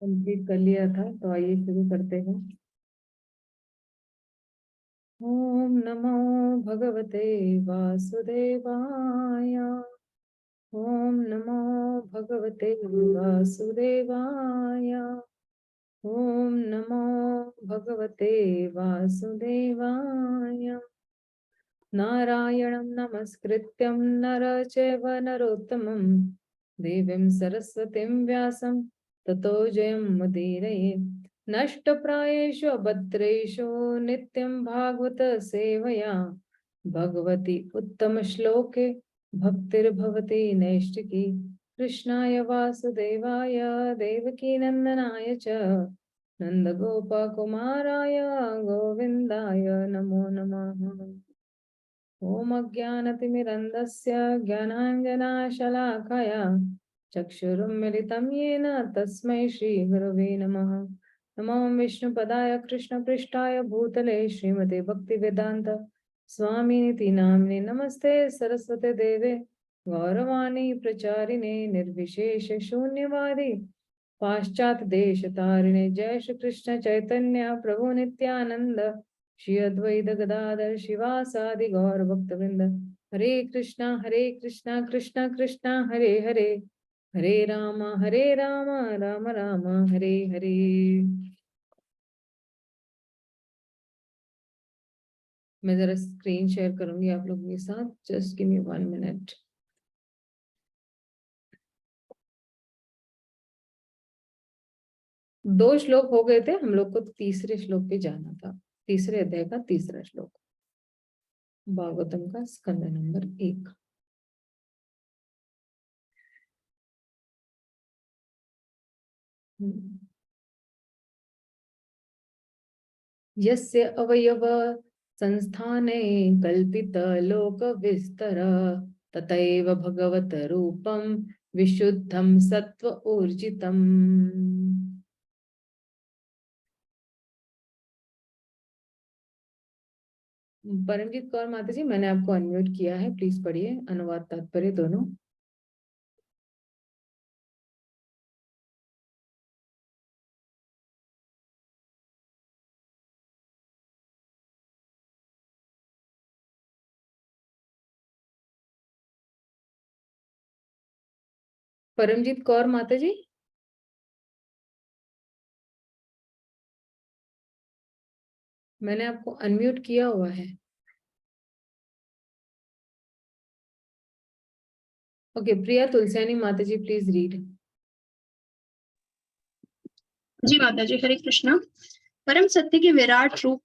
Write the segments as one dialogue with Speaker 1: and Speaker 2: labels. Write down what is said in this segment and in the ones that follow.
Speaker 1: Complete कर लिया था, तो आइए शुरू करते हैं। ओम नमो भगवते वासुदेवाय। ओम नमो भगवते वासुदेवाय। ओम नमो भगवते वासुदेवाय। नारायणं नमस्कृत्यं नर चैव नरोत्तमं देवीं सरस्वतीं व्यासं ततो जयमुदीरये। नष्टप्रायेषु भद्रेषु नित्यं भागवत सेवया भगवती उत्तमश्लोके भक्तिर्भवति नैष्टिकी। कृष्णाय वासुदेवाय देवकीनन्दनाय च नन्दगोपकुमाराय गोविन्दाय नमो नमः। ओम अज्ञानतिमिरन्धस्य ज्ञानाञ्जनशलाकया चक्षुरुन्मिलितं येन तस्मै श्रीगुरवे नमः। नमो विष्णुपदाय कृष्णपृष्ठाय भूतले श्रीमते भक्तिवेदान्त स्वामिनिति नाम्ने नमस्ते सरस्वते देवे गौरवाणी प्रचारिणे निर्विशेष शून्यवादी पाश्चात देश तारिणे। जय श्री कृष्ण चैतन्य प्रभु नित्यानंद श्री अद्वैत गदाधर शिवासादि गौर भक्त वृंद। हरे कृष्णा कृष्णा कृष्णा हरे हरे, हरे राम राम राम हरे हरे। मैं जरा स्क्रीन शेयर करूंगी आप लोगों के साथ। Just give me 1 minute. दो श्लोक हो गए थे, हम लोग को तीसरे श्लोक पे जाना था। तीसरे अध्याय का तीसरा श्लोक, भागवतम का स्कंद नंबर 1। यस्य अवयव संस्थाने कल्पित लोक विस्तर ततैव भगवत रूपम विशुद्धम सत्व ऊर्जितम। परमजीत कौर माता जी, मैंने आपको अनम्यूट किया है, प्लीज पढ़िए अनुवाद तात्पर्य दोनों। परमजीत कौर माता जी, मैंने आपको अनम्यूट किया हुआ है। ओके, प्रिया तुलसियानी माता जी प्लीज रीड।
Speaker 2: जी माता जी, हरे कृष्णा। परम सत्य के विराट रूप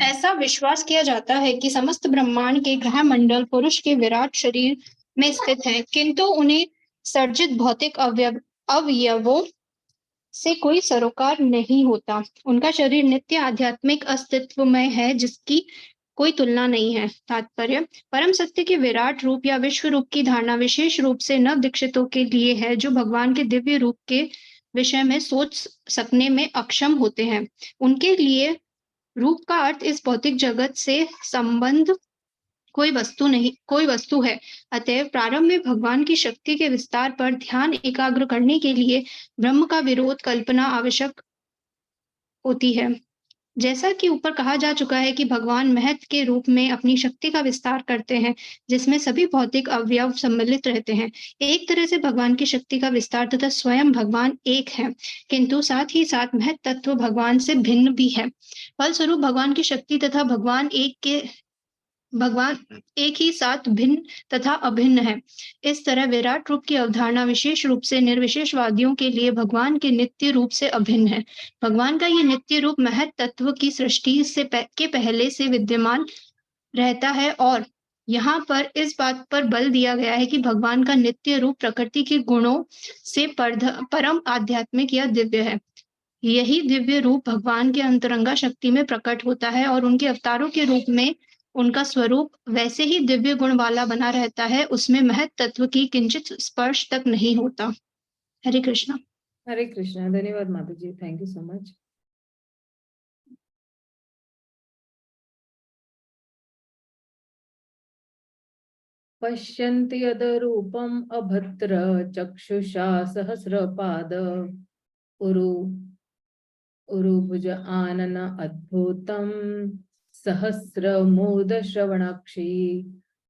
Speaker 2: ऐसा विश्वास किया जाता है कि समस्त ब्रह्मांड के ग्रह मंडल पुरुष के विराट शरीर में स्थित हैं, किंतु उन्हें सर्जित भौतिक अवयवों से कोई सरोकार नहीं होता। उनका शरीर नित्य आध्यात्मिक अस्तित्वमय है, जिसकी कोई तुलना नहीं है। तात्पर्य: परम सत्य के विराट रूप या विश्व रूप की धारणा विशेष रूप से नव दीक्षितों के लिए है, जो भगवान के दिव्य रूप के विषय में सोच सकने में अक्षम होते हैं। उनके लिए रूप का अर्थ इस भौतिक जगत से संबंध कोई वस्तु है। अतएव प्रारंभ में भगवान की शक्ति के विस्तार पर ध्यान एकाग्र करने के लिए ब्रह्म का विरोध कल्पना आवश्यक होती है। जैसा कि ऊपर कहा जा चुका है कि भगवान महत के रूप में अपनी शक्ति का विस्तार करते हैं, जिसमें सभी भौतिक अवयव सम्मिलित रहते हैं। एक तरह से भगवान की शक्ति का विस्तार तथा स्वयं भगवान एक है, किंतु साथ ही साथ महत तत्व भगवान से भिन्न भी है। फलस्वरूप भगवान की शक्ति तथा भगवान एक ही साथ भिन्न तथा अभिन्न है। इस तरह विराट रूप की अवधारणा विशेष रूप से निर्विशेषवादियों के लिए भगवान के नित्य रूप से अभिन्न है। भगवान का ये नित्य रूप महत तत्व की सृष्टि के पहले से विद्यमान रहता है, और यहाँ पर इस बात पर बल दिया गया है कि भगवान का नित्य रूप प्रकृति के गुणों से परम आध्यात्मिक या दिव्य है। यही दिव्य रूप भगवान के अंतरंगा शक्ति में प्रकट होता है, और उनके अवतारों के रूप में उनका स्वरूप वैसे ही दिव्य गुण वाला बना रहता है। उसमें महत तत्व की किंचित स्पर्श तक नहीं होता। हरे कृष्णा।
Speaker 1: हरे कृष्णा। धन्यवाद माता जी, थैंक यू सो मच। पश्यन्ति यदरूपम् अभद्र चक्षुषा सहस्रपाद उरु उरुभुज आनन अद्भुतं सहस्रमूर्धश्रवणाक्षी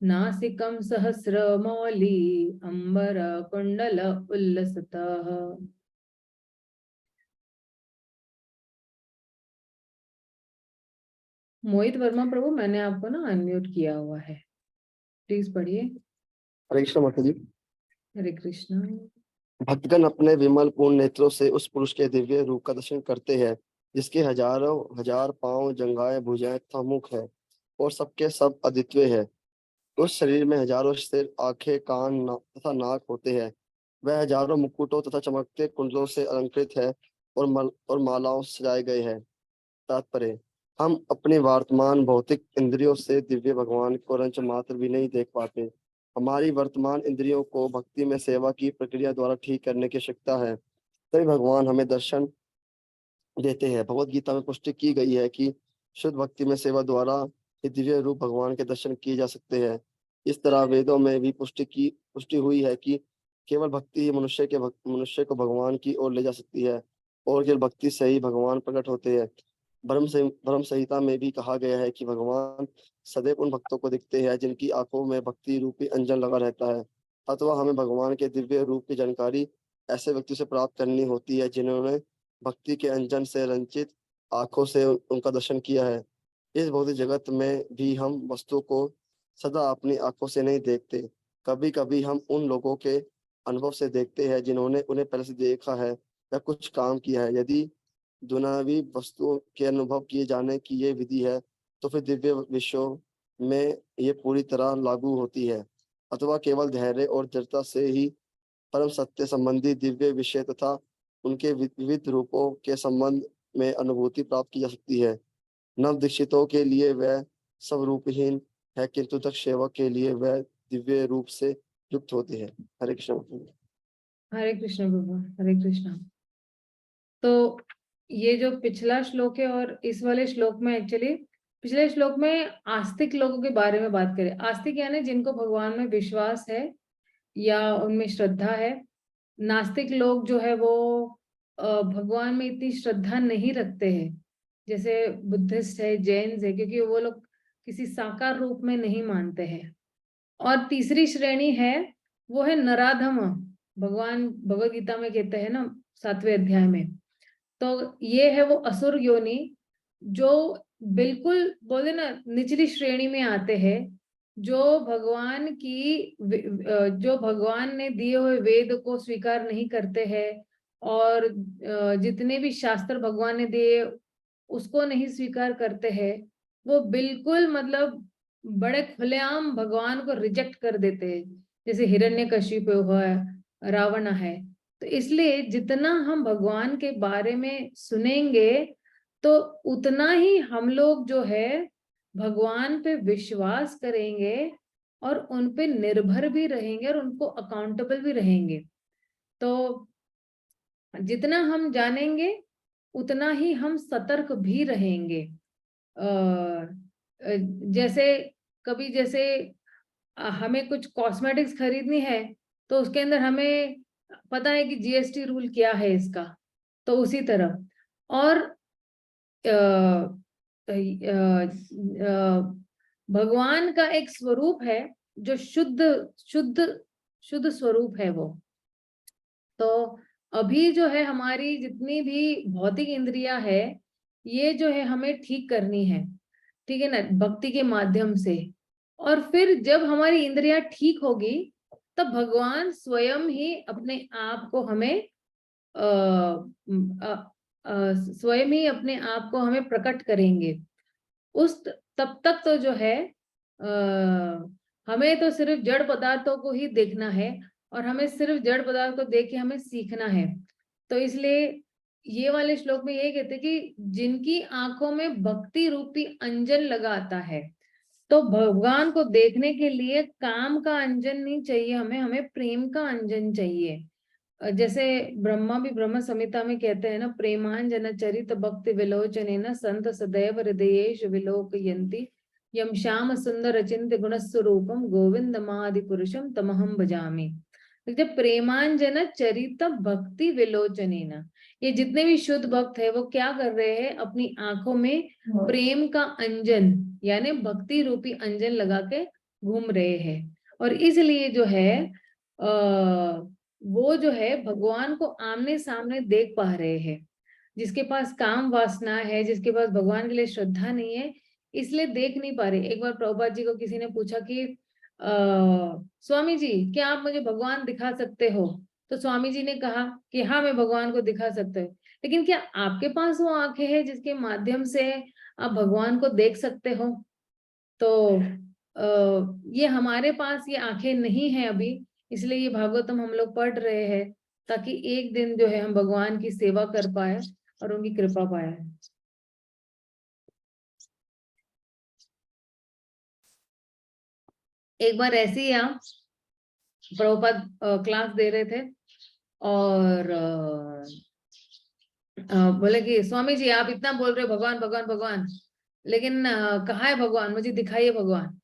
Speaker 1: नासिकं सहस्रमौली अंबर कुंडल उल्लसतः। मोहित वर्मा प्रभु, मैंने आपको ना अनम्यूट किया हुआ है, प्लीज पढ़िए।
Speaker 3: हरे कृष्ण माता जी।
Speaker 1: हरे कृष्ण।
Speaker 3: भक्तगण अपने विमल पूर्ण नेत्रों से उस पुरुष के दिव्य रूप का दर्शन करते हैं जिसके हजारों हजार पांव, जंघाएं, भुजाएं तथा मुख है और सबके सब अद्वितीय है। उस शरीर में हजारों सिर, आंखें, कान तथा नाक होते हैं। वह हजारों मुकुटों तथा चमकते कुंडलों से अलंकृत है और मालाओं से सजाए गए हैं। तात्पर्य: हम अपनी वर्तमान भौतिक इंद्रियों से दिव्य भगवान को रंच मात्र भी नहीं देख पाते। हमारी वर्तमान इंद्रियों को भक्ति में सेवा की प्रक्रिया द्वारा ठीक करने की आवश्यकता है, तभी भगवान हमें दर्शन देते हैं। भगवत गीता में पुष्टि की गई है कि शुद्ध भक्ति में सेवा द्वारा ही दिव्य रूप भगवान के दर्शन किए जा सकते हैं। इस तरह वेदों में भी पुष्टि हुई है कि केवल भक्ति ही मनुष्य को भगवान की ओर ले जा सकती है और केवल भक्ति से ही भगवान प्रकट होते हैं। ब्रह्म संहिता में भी कहा गया है कि भगवान सदैव उन भक्तों को दिखते हैं जिनकी आंखों में भक्ति रूपी अंजन लगा रहता है। अथवा हमें भगवान के दिव्य रूप की जानकारी ऐसे व्यक्ति से प्राप्त करनी होती है जिन्होंने भक्ति के अंजन से रंचित आंखों से उनका दर्शन किया है। इस भौतिक जगत में भी हम वस्तु को सदा अपनी आंखों से नहीं देखते। कभी कभी हम उन लोगों के अनुभव से देखते हैं जिन्होंने उन्हें पहले से देखा है या कुछ काम किया है। यदि दुनियावी वस्तुओं के अनुभव किए जाने की ये विधि है तो फिर दिव्य विश्वों में ये पूरी तरह लागू होती है। अथवा केवल धैर्य और दृढ़ता से ही परम सत्य संबंधी दिव्य विषय तथा उनके विविध रूपों के संबंध में अनुभूति प्राप्त की जा सकती है। नव दीक्षितों के लिए वह सब रूपहीन है, किंतु तक सेवक के लिए वह दिव्य रूप से युक्त होते हैं। हरे कृष्ण।
Speaker 1: हरे कृष्ण प्रभु, हरे कृष्ण। तो ये जो पिछला श्लोक है और इस वाले श्लोक में एक्चुअली पिछले श्लोक में आस्तिक लोगों के बारे में बात करें। आस्तिक यानी जिनको भगवान में विश्वास है या उनमें श्रद्धा है। नास्तिक लोग जो है वो भगवान में इतनी श्रद्धा नहीं रखते हैं, जैसे बुद्धिस्ट है, जैन है, क्योंकि वो लोग किसी साकार रूप में नहीं मानते हैं। और तीसरी श्रेणी है वो है नराधम। भगवान भगवद गीता में कहते हैं ना 7वें अध्याय में, तो ये है वो असुर योनि जो बिल्कुल बोले ना निचली श्रेणी में आते हैं, जो भगवान ने दिए हुए वेद को स्वीकार नहीं करते हैं और जितने भी शास्त्र भगवान ने दिए उसको नहीं स्वीकार करते हैं। वो बिल्कुल मतलब बड़े खुलेआम भगवान को रिजेक्ट कर देते हैं, जैसे हिरण्यकशिप हुआ, रावण है। तो इसलिए जितना हम भगवान के बारे में सुनेंगे तो उतना ही हम लोग जो है भगवान पे विश्वास करेंगे और उन पे निर्भर भी रहेंगे और उनको अकाउंटेबल भी रहेंगे। तो जितना हम जानेंगे उतना ही हम सतर्क भी रहेंगे। जैसे कभी जैसे हमें कुछ कॉस्मेटिक्स खरीदनी है तो उसके अंदर हमें पता है कि जीएसटी रूल क्या है इसका, तो उसी तरह। और भगवान का एक स्वरूप है जो शुद्ध शुद्ध शुद्ध स्वरूप है वो। तो अभी जो है हमारी जितनी भी भौतिक इंद्रियां है ये जो है हमें ठीक करनी है, ठीक है ना, भक्ति के माध्यम से। और फिर जब हमारी इंद्रियां ठीक होगी तब भगवान स्वयं ही अपने आप को हमें स्वयं ही अपने आप को हमें प्रकट करेंगे। उस तब तक तो जो है हमें तो सिर्फ जड़ पदार्थों को ही देखना है और हमें सिर्फ जड़ पदार्थ को देख के हमें सीखना है। तो इसलिए ये वाले श्लोक में ये कहते हैं कि जिनकी आंखों में भक्ति रूपी अंजन लगाता है, तो भगवान को देखने के लिए काम का अंजन नहीं चाहिए, हमें प्रेम का अंजन चाहिए। जैसे ब्रह्मा भी ब्रह्म संहिता में कहते हैं ना, प्रेमांजन चरित भक्ति विलोचन न संत सदैव हृदयेश विलोकयन्ति यम श्याम सुंदर अचिंत्य गुणस्वरूपम गोविंदमादि पुरुषम तमहम भजामि। तो जब प्रेमांजन चरित भक्ति विलोचनेन, ये जितने भी शुद्ध भक्त है वो क्या कर रहे हैं, अपनी आंखों में प्रेम का अंजन यानी भक्ति रूपी अंजन लगा के घूम रहे हैं। और इसलिए जो है वो जो है भगवान को आमने सामने देख पा रहे हैं। जिसके पास काम वासना है, जिसके पास भगवान के लिए श्रद्धा नहीं है, इसलिए देख नहीं पा रहे। एक बार प्रभुपाद जी को किसी ने पूछा कि स्वामी जी क्या आप मुझे भगवान दिखा सकते हो? तो स्वामी जी ने कहा कि हाँ मैं भगवान को दिखा सकते हो, लेकिन क्या आपके पास वो आंखें हैं जिसके माध्यम से आप भगवान को देख सकते हो? तो ये हमारे पास ये आंखें नहीं है अभी, इसलिए ये भागवतम हम लोग पढ़ रहे हैं ताकि एक दिन जो है हम भगवान की सेवा कर पाए और उनकी कृपा पाए। एक बार ऐसे ही आप प्रभुपाद क्लास दे रहे थे और बोले कि स्वामी जी आप इतना बोल रहे हो भगवान भगवान भगवान, लेकिन कहाँ है भगवान, मुझे दिखाइए भगवान।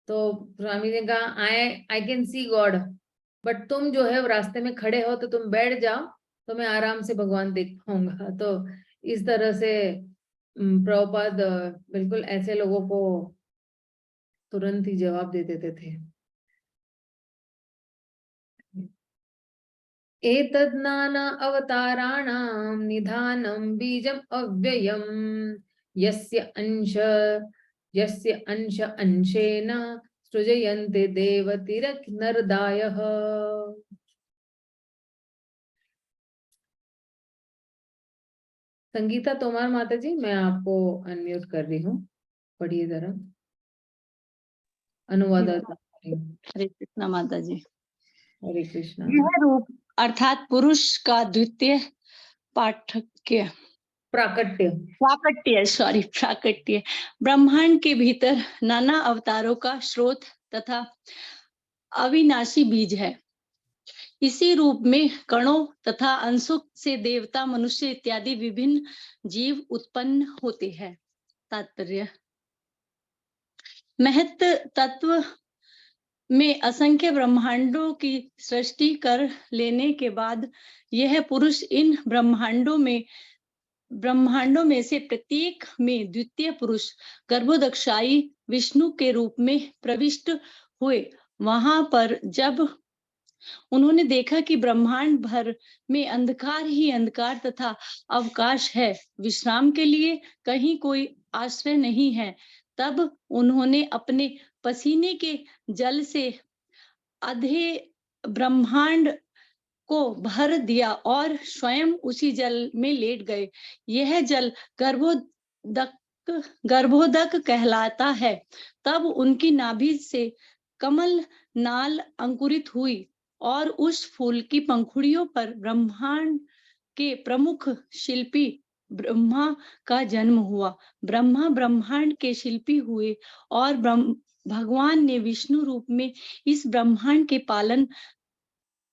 Speaker 1: तो स्वामी ने कहा I can see God, but तुम जो है रास्ते में खड़े हो तो तुम बैठ जाओ तो मैं आराम से भगवान देख पाऊंगा। तो इस तरह से प्रभुपाद बिल्कुल ऐसे लोगों को तुरंत ही जवाब दे देते थे। एतद् नाना अवताराणां निधानं बीजम् अव्ययम् यस्य अंश अंशेन सृजयन्ते देवतिरक् नरदायः। संगीता तोमर माता जी, मैं आपको अनम्यूट कर रही हूँ, पढ़िए जरा अनुवाद।
Speaker 4: हरे कृष्णा माता जी।
Speaker 1: हरे कृष्णा।
Speaker 4: यह रूप अर्थात पुरुष का द्वितीय पाठक्य प्राकट्य ब्रह्मांड के भीतर नाना अवतारों का स्रोत तथा अविनाशी बीज है। इसी रूप में कणों तथा अंशों से देवता, मनुष्य इत्यादि विभिन्न जीव उत्पन्न होते हैं। तात्पर्य, महत् तत्व में असंख्य ब्रह्मांडों की सृष्टि कर लेने के बाद यह पुरुष इन ब्रह्मांडों में से प्रत्येक में द्वितीय पुरुष गर्भोदक्षाई विष्णु के रूप में प्रविष्ट हुए। वहां पर जब उन्होंने देखा कि ब्रह्मांड भर में अंधकार ही अंधकार तथा अवकाश है, विश्राम के लिए कहीं कोई आश्रय नहीं है, तब उन्होंने अपने पसीने के जल से आधे ब्रह्मांड को भर दिया और स्वयं उसी जल में लेट गए। यह जल गर्भोदक कहलाता है। तब उनकी नाभि से कमल नाल अंकुरित हुई और उस फूल की पंखुड़ियों पर ब्रह्मांड के प्रमुख शिल्पी ब्रह्मा का जन्म हुआ। ब्रह्मा ब्रह्मांड के शिल्पी हुए और भगवान ने विष्णु रूप में इस ब्रह्मांड के पालन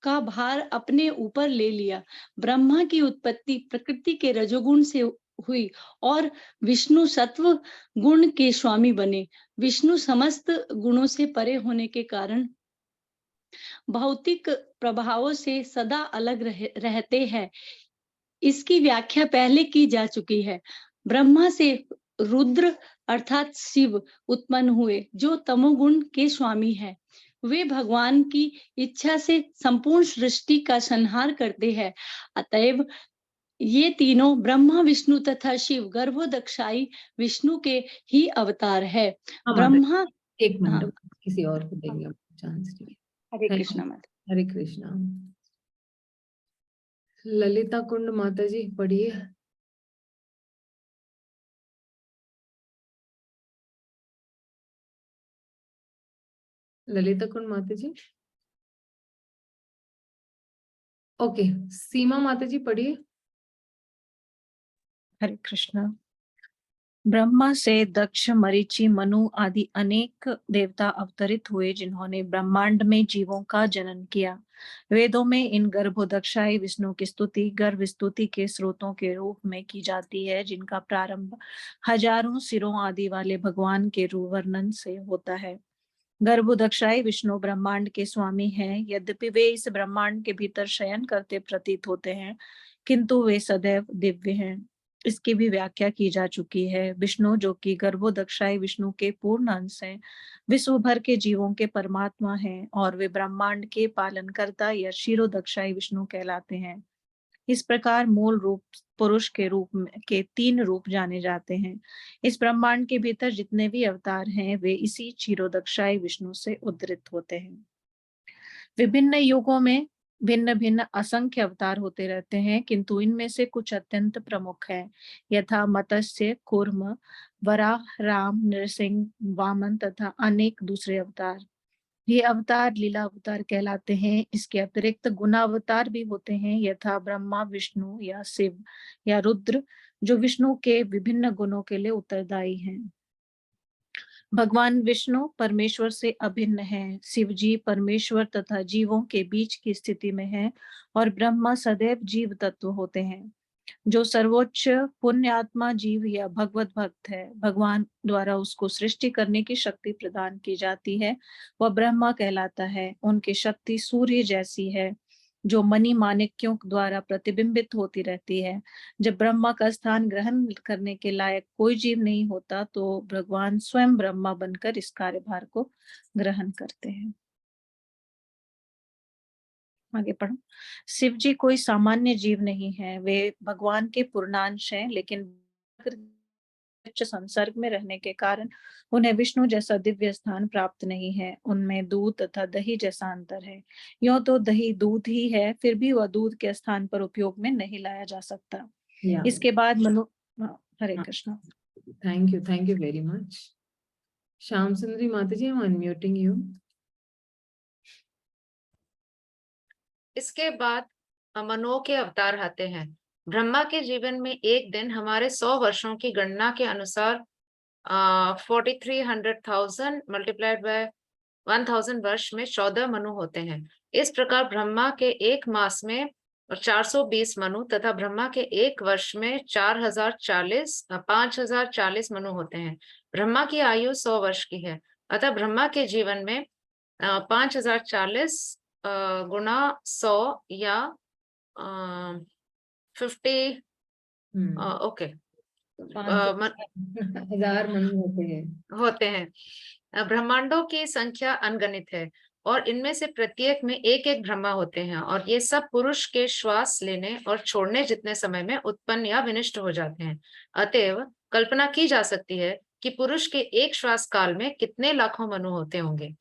Speaker 4: का भार अपने ऊपर ले लिया। ब्रह्मा की उत्पत्ति प्रकृति के रजोगुण से हुई और विष्णु सत्व गुण के स्वामी बने। विष्णु समस्त गुणों से परे होने के कारण भौतिक प्रभावों से सदा अलग रहते हैं। इसकी व्याख्या पहले की जा चुकी है। ब्रह्मा से रुद्र अर्थात शिव उत्पन्न हुए, जो तमोगुण के स्वामी हैं। वे भगवान की इच्छा से संपूर्ण सृष्टि का संहार करते हैं। अतएव ये तीनों ब्रह्मा, विष्णु तथा शिव गर्भोदक्षाई विष्णु के ही अवतार है। ब्रह्मा,
Speaker 1: एक मिनट किसी और को देंगे चांस।
Speaker 4: हरे कृष्णा माता।
Speaker 1: हरे कृष्णा। ललिता कुंड माता जी पढ़िए। ललिता कुंड माता जी। ओके, सीमा माता जी पढ़िए।
Speaker 5: हरे कृष्णा। ब्रह्मा से दक्ष, मरीचि, मनु आदि अनेक देवता अवतरित हुए जिन्होंने ब्रह्मांड में जीवों का जनन किया। वेदों में इन गर्भोदक्षाई विष्णु की स्तुति गर्भ स्तुति के स्रोतों के रूप में की जाती है, जिनका प्रारंभ हजारों सिरों आदि वाले भगवान के वर्णन से होता है। गर्भोदक्षाई विष्णु ब्रह्मांड के स्वामी हैं। यद्यपि वे इस ब्रह्मांड के भीतर शयन करते प्रतीत होते हैं, किंतु वे सदैव दिव्य हैं। इसकी भी व्याख्या की जा चुकी है। विष्णु, जो कि गर्भोदक्षाई विष्णु के पूर्ण अंश हैं, विश्व भर के जीवों के परमात्मा हैं और वे ब्रह्मांड के पालनकर्ता या क्षीरोदक्षाई विष्णु कहलाते हैं। इस प्रकार मूल रूप पुरुष के रूप में के 3 रूप जाने जाते हैं। इस ब्रह्मांड के भीतर जितने भी अवतार हैं, वे इसी क्षीरोदक्षाई विष्णु से उद्धृत होते हैं। विभिन्न युगों में भिन्न भिन्न असंख्य अवतार होते रहते हैं, किंतु इनमें से कुछ अत्यंत प्रमुख हैं, यथा मत्स्य, कूर्म, वराह, राम, नरसिंह, वामन तथा अनेक दूसरे अवतार। ये अवतार लीला अवतार कहलाते हैं। इसके अतिरिक्त गुणावतार भी होते हैं, यथा ब्रह्मा, विष्णु या शिव या रुद्र, जो विष्णु के विभिन्न गुणों के लिए उत्तरदायी हैं। भगवान विष्णु परमेश्वर से अभिन्न हैं। शिव जी परमेश्वर तथा जीवों के बीच की स्थिति में हैं और ब्रह्मा सदैव जीव तत्व होते हैं। जो सर्वोच्च पुण्यात्मा जीव या भगवत भक्त है, भगवान द्वारा उसको सृष्टि करने की शक्ति प्रदान की जाती है, वह ब्रह्मा कहलाता है। उनकी शक्ति सूर्य जैसी है, जो मणि माणिक्यों द्वारा प्रतिबिंबित होती रहती है। जब ब्रह्मा का स्थान ग्रहण करने के लायक कोई जीव नहीं होता, तो भगवान स्वयं ब्रह्मा बनकर इस कार्यभार को ग्रहण करते हैं। आगे पढ़ो। शिव जी कोई सामान्य जीव नहीं है, वे भगवान के पूर्णांश हैं, लेकिन उच्च संसर्ग में रहने के कारण उन्हें विष्णु जैसा दिव्य स्थान प्राप्त नहीं है। उनमें दूध तथा दही जैसा अंतर है। यूं तो दही दूध ही है, फिर भी वह दूध के स्थान पर उपयोग में नहीं लाया जा सकता। इसके बाद Hare Krishna.
Speaker 1: Thank you very much. Shyam Sundari माता ji, I am unmuting you.
Speaker 6: इसके बाद मनु के अवतार आते हैं। ब्रह्मा के जीवन में एक दिन हमारे 100 वर्षों की गणना के अनुसार 4300,000 मल्टीप्लाइड बाय 1000 वर्ष में 14 मनु होते हैं। इस प्रकार ब्रह्मा के एक मास में 420 मनु तथा ब्रह्मा के एक वर्ष में 5040 मनु होते हैं। ब्रह्मा की आयु 100 वर्ष की है, अतः ब्रह्मा के जीवन में 5040 गुणा 100 या 50 ओके
Speaker 1: 1000 मनु
Speaker 6: होते हैं। ब्रह्मांडों की संख्या अनगणित है और इनमें से प्रत्येक में एक एक ब्रह्मा होते हैं, और ये सब पुरुष के श्वास लेने और छोड़ने जितने समय में उत्पन्न या विनिष्ट हो जाते हैं। अतएव कल्पना की जा सकती है कि पुरुष के एक श्वास काल में कितने लाखों मनु होते होंगे।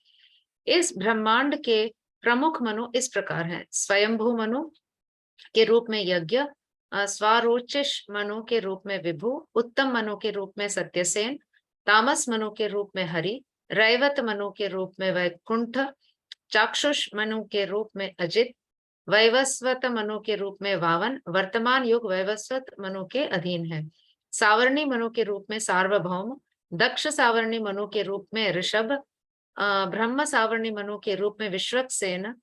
Speaker 6: इस ब्रह्मांड के प्रमुख मनु इस प्रकार हैं। स्वयंभू मनु के रूप में यज्ञ, स्वारोचिष मनु के रूप में विभु, उत्तम मनु के रूप में सत्यसेन, तामस मनु के रूप में हरि, रैवत मनु के रूप में वैकुंठ, चाक्षुष मनु के रूप में अजित, वैवस्वत मनु के रूप में वावन, वर्तमान युग वैवस्वत मनु के अधीन है। सावर्णी मनु के रूप में सार्वभौम, दक्ष सावर्णी मनु के रूप में ऋषभ, ब्रह्म सावर्णी मनु के रूप में विश्वक्सेन,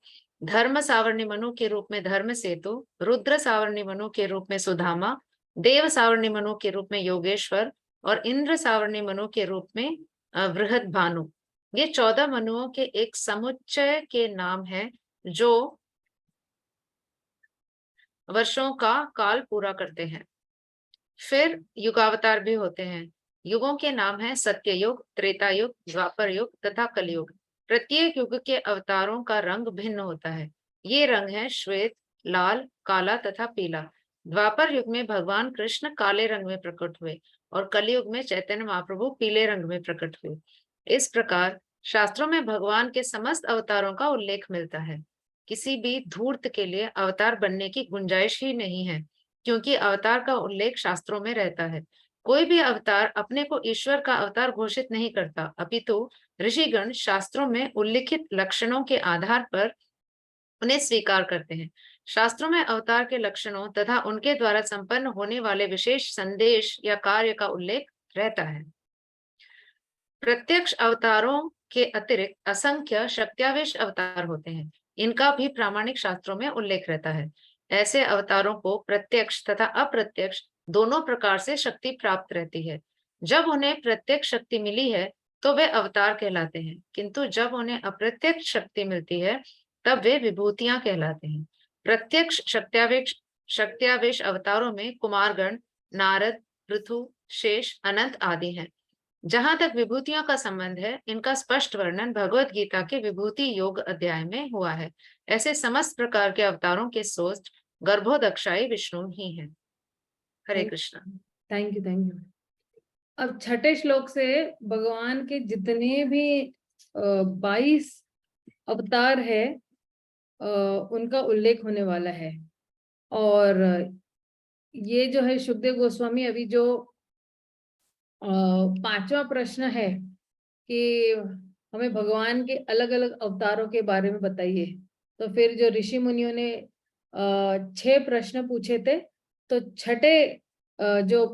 Speaker 6: धर्म सावर्णी मनु के रूप में धर्म सेतु, रुद्र सावर्णी मनु के रूप में सुधामा, देव सावर्णी मनु के रूप में योगेश्वर और इंद्र सावर्णी मनु के रूप में बृहद भानु। ये 14 मनुओं के एक समुच्चय के नाम है, जो वर्षों का काल पूरा करते हैं। फिर युगावतार भी होते हैं। युगों के नाम है सत्य युग, त्रेता युग, द्वापर युग तथा कलयुग। प्रत्येक युग के अवतारों का रंग भिन्न होता है। ये रंग है श्वेत, लाल, काला तथा पीला। द्वापर युग में भगवान कृष्ण काले रंग में प्रकट हुए और कलयुग में चैतन्य महाप्रभु पीले रंग में प्रकट हुए। इस प्रकार शास्त्रों में भगवान के समस्त अवतारों का उल्लेख मिलता है। किसी भी धूर्त के लिए अवतार बनने की गुंजाइश ही नहीं है, क्योंकि अवतार का उल्लेख शास्त्रों में रहता है। कोई भी अवतार अपने को ईश्वर का अवतार घोषित नहीं करता, अपितु ऋषिगण शास्त्रों में उल्लिखित लक्षणों के आधार पर उन्हें स्वीकार करते हैं। शास्त्रों में अवतार के लक्षणों तथा उनके द्वारा संपन्न होने वाले विशेष संदेश या कार्य का उल्लेख रहता है। प्रत्यक्ष अवतारों के अतिरिक्त असंख्य शक्त्यावेश अवतार होते हैं। इनका भी प्रामाणिक शास्त्रों में उल्लेख रहता है। ऐसे अवतारों को प्रत्यक्ष तथा अप्रत्यक्ष दोनों प्रकार से शक्ति प्राप्त रहती है। जब उन्हें प्रत्यक्ष शक्ति मिली है तो वे अवतार कहलाते हैं, किंतु जब उन्हें अप्रत्यक्ष शक्ति मिलती है तब वे विभूतियां कहलाते हैं। प्रत्यक्ष शक्त्यावेश अवतारों में कुमारगण, नारद, पृथु, शेष, अनंत आदि हैं। जहां तक विभूतियों का संबंध है, इनका स्पष्ट वर्णन भगवत गीता के विभूति योग अध्याय में हुआ है। ऐसे समस्त प्रकार के अवतारों के सोर्स गर्भोदक्षाई विष्णु ही हैं। हरे कृष्णा।
Speaker 1: Thank you. अब छठे श्लोक से भगवान के जितने भी 22 अवतार है उनका उल्लेख होने वाला है। और ये जो है शुकदेव गोस्वामी अभी जो 5वां प्रश्न है कि हमें भगवान के अलग अलग अवतारों के बारे में बताइए, तो फिर जो ऋषि मुनियों ने 6 प्रश्न पूछे थे, तो छठे जो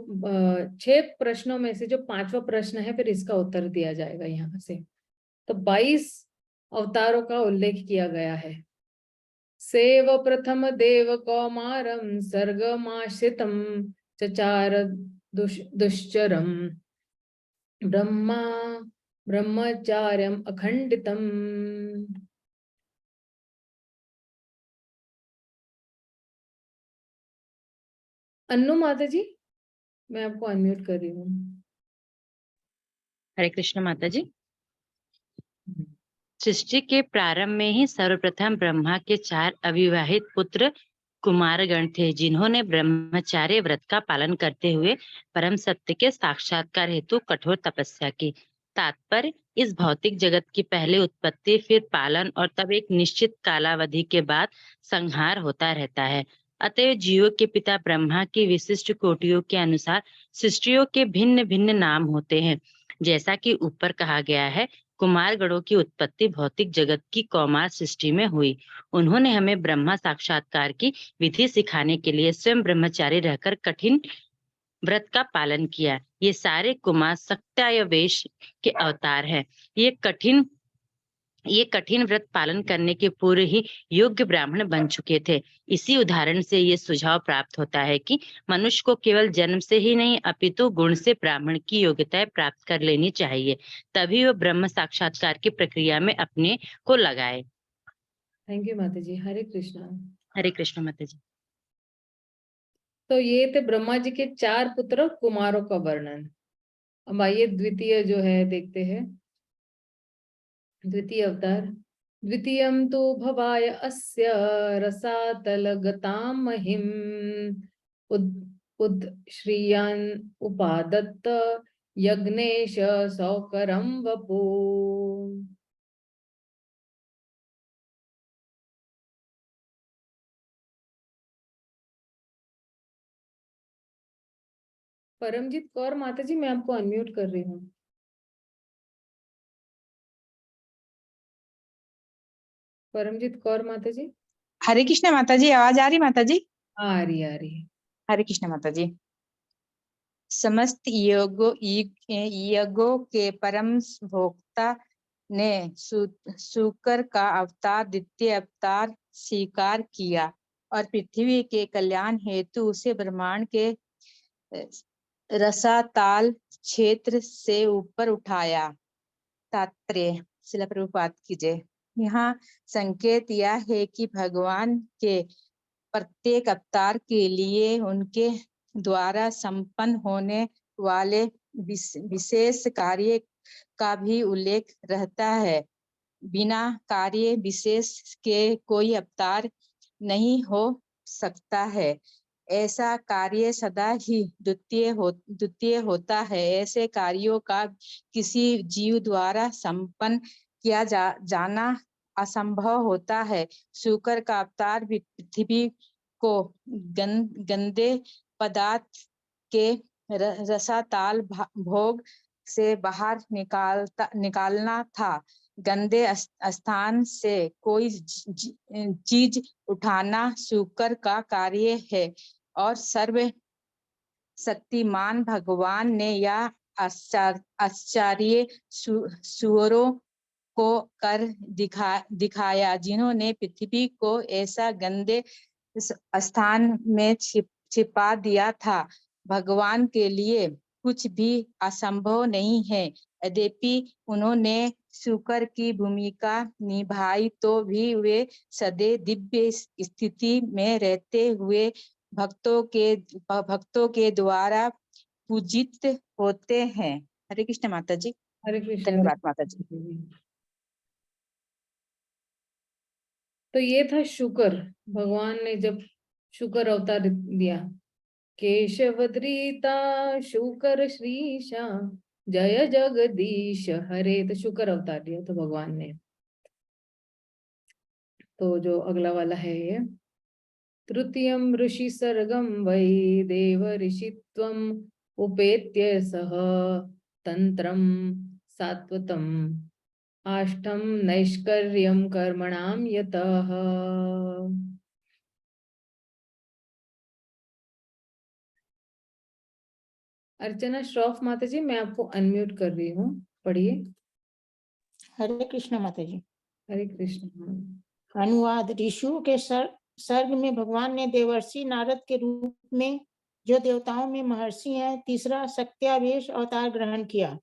Speaker 1: 6 प्रश्नों में से जो 5वां प्रश्न है फिर इसका उत्तर दिया जाएगा यहाँ से। तो 22 अवतारों का उल्लेख किया गया है। सेव प्रथम देव कौमारम सर्गमाश्रितम चचार दुश्चरम ब्रह्मचार्यम अखंडितम। अन्नू माता जी, मैं आपको अनम्यूट कर रही हूँ।
Speaker 7: हरे कृष्ण माता जी। सृष्टि के प्रारंभ में ही सर्वप्रथम ब्रह्मा के 4 अविवाहित पुत्र कुमारगण थे, जिन्होंने ब्रह्मचार्य व्रत का पालन करते हुए परम सत्य के साक्षात्कार हेतु कठोर तपस्या की। तात्पर्य, इस भौतिक जगत की पहले उत्पत्ति, फिर पालन और तब एक निश्चित कालावधि के बाद संहार होता रहता है। अतएव जीवों के पिता ब्रह्मा की विशिष्ट कोटियों के अनुसार सृष्टियों के भिन्न भिन्न नाम होते हैं। जैसा कि ऊपर कहा गया है, कुमारगणों की उत्पत्ति भौतिक जगत की कौमार सृष्टि में हुई। उन्होंने हमें ब्रह्मा साक्षात्कार की विधि सिखाने के लिए स्वयं ब्रह्मचारी रहकर कठिन व्रत का पालन किया। ये सारे कुमार शक्त्यावेश के अवतार हैं। ये कठिन व्रत पालन करने के पूर्व ही योग्य ब्राह्मण बन चुके थे। इसी उदाहरण से ये सुझाव प्राप्त होता है कि मनुष्य को केवल जन्म से ही नहीं अपितु गुण से ब्राह्मण की योग्यताएं प्राप्त कर लेनी चाहिए, तभी वह ब्रह्म साक्षात्कार की प्रक्रिया में अपने को लगाए।
Speaker 1: थैंक यू माता जी। हरे कृष्णा।
Speaker 7: हरे कृष्ण माता जी।
Speaker 1: तो ये थे ब्रह्मा जी के 4 पुत्र कुमारों का वर्णन। अब आइए द्वितीय जो है देखते हैं। द्वितीय अवतार। द्वितीयं तु भवाय अस्य रसातलगतां महिम् उद्श्रियान् उपादत्त यज्ञेश सौकरं वपु। परमजीत कौर माता जी, मैं आपको अनम्यूट कर रही हूँ। परमजीत कौर माता जी।
Speaker 8: हरे कृष्ण माता जी, आवाज आ रही माता जी?
Speaker 1: आ रही है।
Speaker 8: हरे कृष्ण माता जी। समस्त यज्ञों के परम भोक्ता ने शुकर का अवतार द्वितीय अवतार स्वीकार किया और पृथ्वी के कल्याण हेतु उसे ब्रह्मांड के रसाताल क्षेत्र से ऊपर उठाया। तात्पर्य, श्रील प्रभुपाद की जय। यहाँ संकेत यह है कि भगवान के प्रत्येक अवतार के लिए उनके द्वारा संपन्न होने वाले विशेष कार्य का भी उल्लेख रहता है। बिना कार्य विशेष के कोई अवतार नहीं हो सकता है। ऐसा कार्य सदा ही द्वितीय होता है। ऐसे कार्यों का किसी जीव द्वारा संपन्न किया जाना असंभव होता है। शुकर का अवतार पृथ्वी को गंदे पदार्थ के रसाताल भोग से बाहर निकालना था। गंदे स्थान से कोई चीज उठाना शुकर का कार्य है और सर्व शक्तिमान भगवान ने यह आश्चर्य सुअरों को कर दिखाया, जिन्होंने पृथ्वी को ऐसा गंदे स्थान में छिपा दिया था। भगवान के लिए कुछ भी असंभव नहीं है। यद्यपि उन्होंने शुकर की भूमिका निभाई, तो भी वे सदैव दिव्य स्थिति में रहते हुए भक्तों के द्वारा पूजित होते हैं। हरे कृष्ण माता जी।
Speaker 1: हरे कृष्ण।
Speaker 8: धन्यवाद माता जी।
Speaker 1: तो ये था शुकर। भगवान ने जब शुकर अवतार दिया, केशवद्रीता शुकर श्रीशा जय जगदीश हरे, तो शुकर अवतार दिया तो भगवान ने। तो जो अगला वाला है ये, तृतीयं ऋषि सर्गम वै देव ऋषित्वम उपेत्य सह तंत्रम सात्वतम आष्टम नैष्कर्यम कर्मणाम यतः। अर्चना श्रॉफ माता जी, मैं आपको अनम्यूट कर रही हूँ, पढ़िए।
Speaker 9: हरे कृष्ण माता जी।
Speaker 1: हरे कृष्ण।
Speaker 9: अनुवाद। ऋषियों के सर्ग में भगवान ने देवर्षि नारद के रूप में, जो देवताओं में महर्षि हैं, तीसरा सत्यावेश अवतार ग्रहण किया।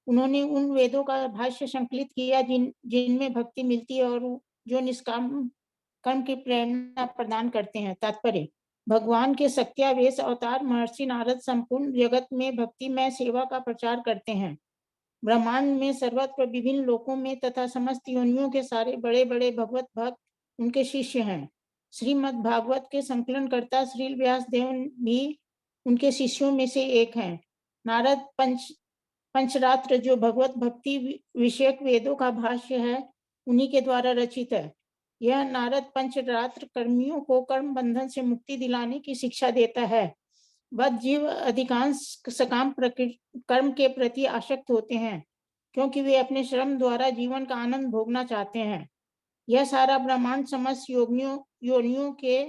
Speaker 9: उन्होंने उन वेदों का भाष्य संकलित किया जिनमें भक्ति मिलती है और जो निष्काम कर्म की प्रेरणा प्रदान करते हैं। तात्पर्य। भगवान के सत्यावेश अवतार महर्षि नारद संपूर्ण जगत में भक्तिमय सेवा का प्रचार करते हैं। ब्रह्मांड में सर्वत्र विभिन्न लोकों में तथा समस्त योनियों के सारे बड़े बड़े भगवत भक्त उनके शिष्य हैं। श्रीमद् भागवत के संकलनकर्ता श्री व्यास देव भी उनके शिष्यों में से एक हैं। नारद पंचरात्र, जो भगवत भक्ति विषयक वेदों का भाष्य है, उन्हीं के द्वारा रचित है। यह नारद पंचरात्र कर्मियों को कर्म बंधन से मुक्ति दिलाने की शिक्षा देता है। बद्ध जीव अधिकांश सकाम कर्म के प्रति आसक्त होते हैं, क्योंकि वे अपने श्रम द्वारा जीवन का आनंद भोगना चाहते हैं। यह सारा ब्रह्मांड समस्त योनियों के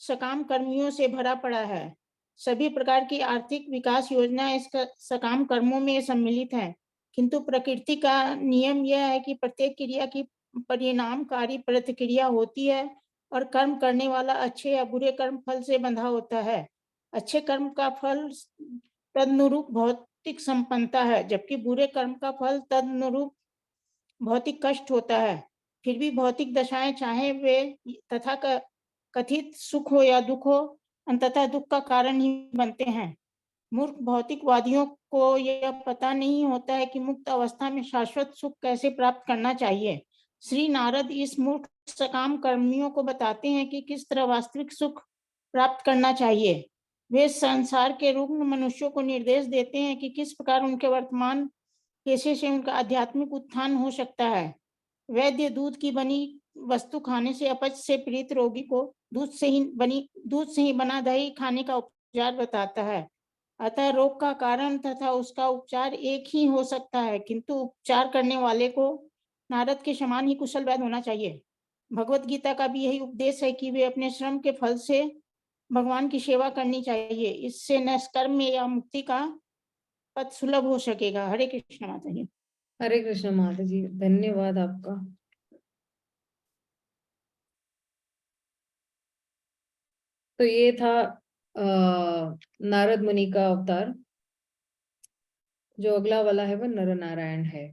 Speaker 9: सकाम कर्मियों से भरा पड़ा है। सभी प्रकार की आर्थिक विकास योजना इस सकाम कर्मों में सम्मिलित है, किंतु प्रकृति का नियम यह है कि प्रत्येक क्रिया की परिणामकारी प्रतिक्रिया होती है और कर्म करने वाला अच्छे या बुरे कर्म फल से बंधा होता है। अच्छे कर्म का फल तदनुरूप भौतिक संपन्नता है, जबकि बुरे कर्म का फल तदनुरूप भौतिक कष्ट होता है। फिर भी भौतिक दशाएं, चाहे वे तथा कथित सुख हो या दुख हो, अंततः दुख का कारण ही बनते हैं। मूर्ख भौतिकवादियों को यह पता नहीं होता है कि मुक्त अवस्था में शाश्वत सुख कैसे प्राप्त करना चाहिए। श्री नारद इस मूर्ख सकाम कर्मियों को बताते हैं कि किस तरह वास्तविक सुख प्राप्त करना चाहिए। वे संसार के रुग्ण मनुष्यों को निर्देश देते हैं कि किस प्रकार उनके वर्तमान पेशे से उनका आध्यात्मिक उत्थान हो सकता है। वैद्य दूध की बनी वस्तु खाने से अपच से पीड़ित रोगी को दूध से ही बना दही खाने का उपचार बताता है। अतः रोग का कारण तथा उसका उपचार एक ही हो सकता है, किंतु उपचार करने वाले को नारद के समान ही कुशल वैद्य होना चाहिए। भगवत गीता का भी यही उपदेश है कि वे अपने श्रम के फल से भगवान की सेवा करनी चाहिए। इससे निष्कर्म या मुक्ति का पथ सुलभ हो सकेगा। हरे कृष्ण माता जी।
Speaker 1: हरे कृष्ण माता जी, धन्यवाद आपका। तो ये था नारद मुनि का अवतार। जो अगला वाला है वह नर नारायण है।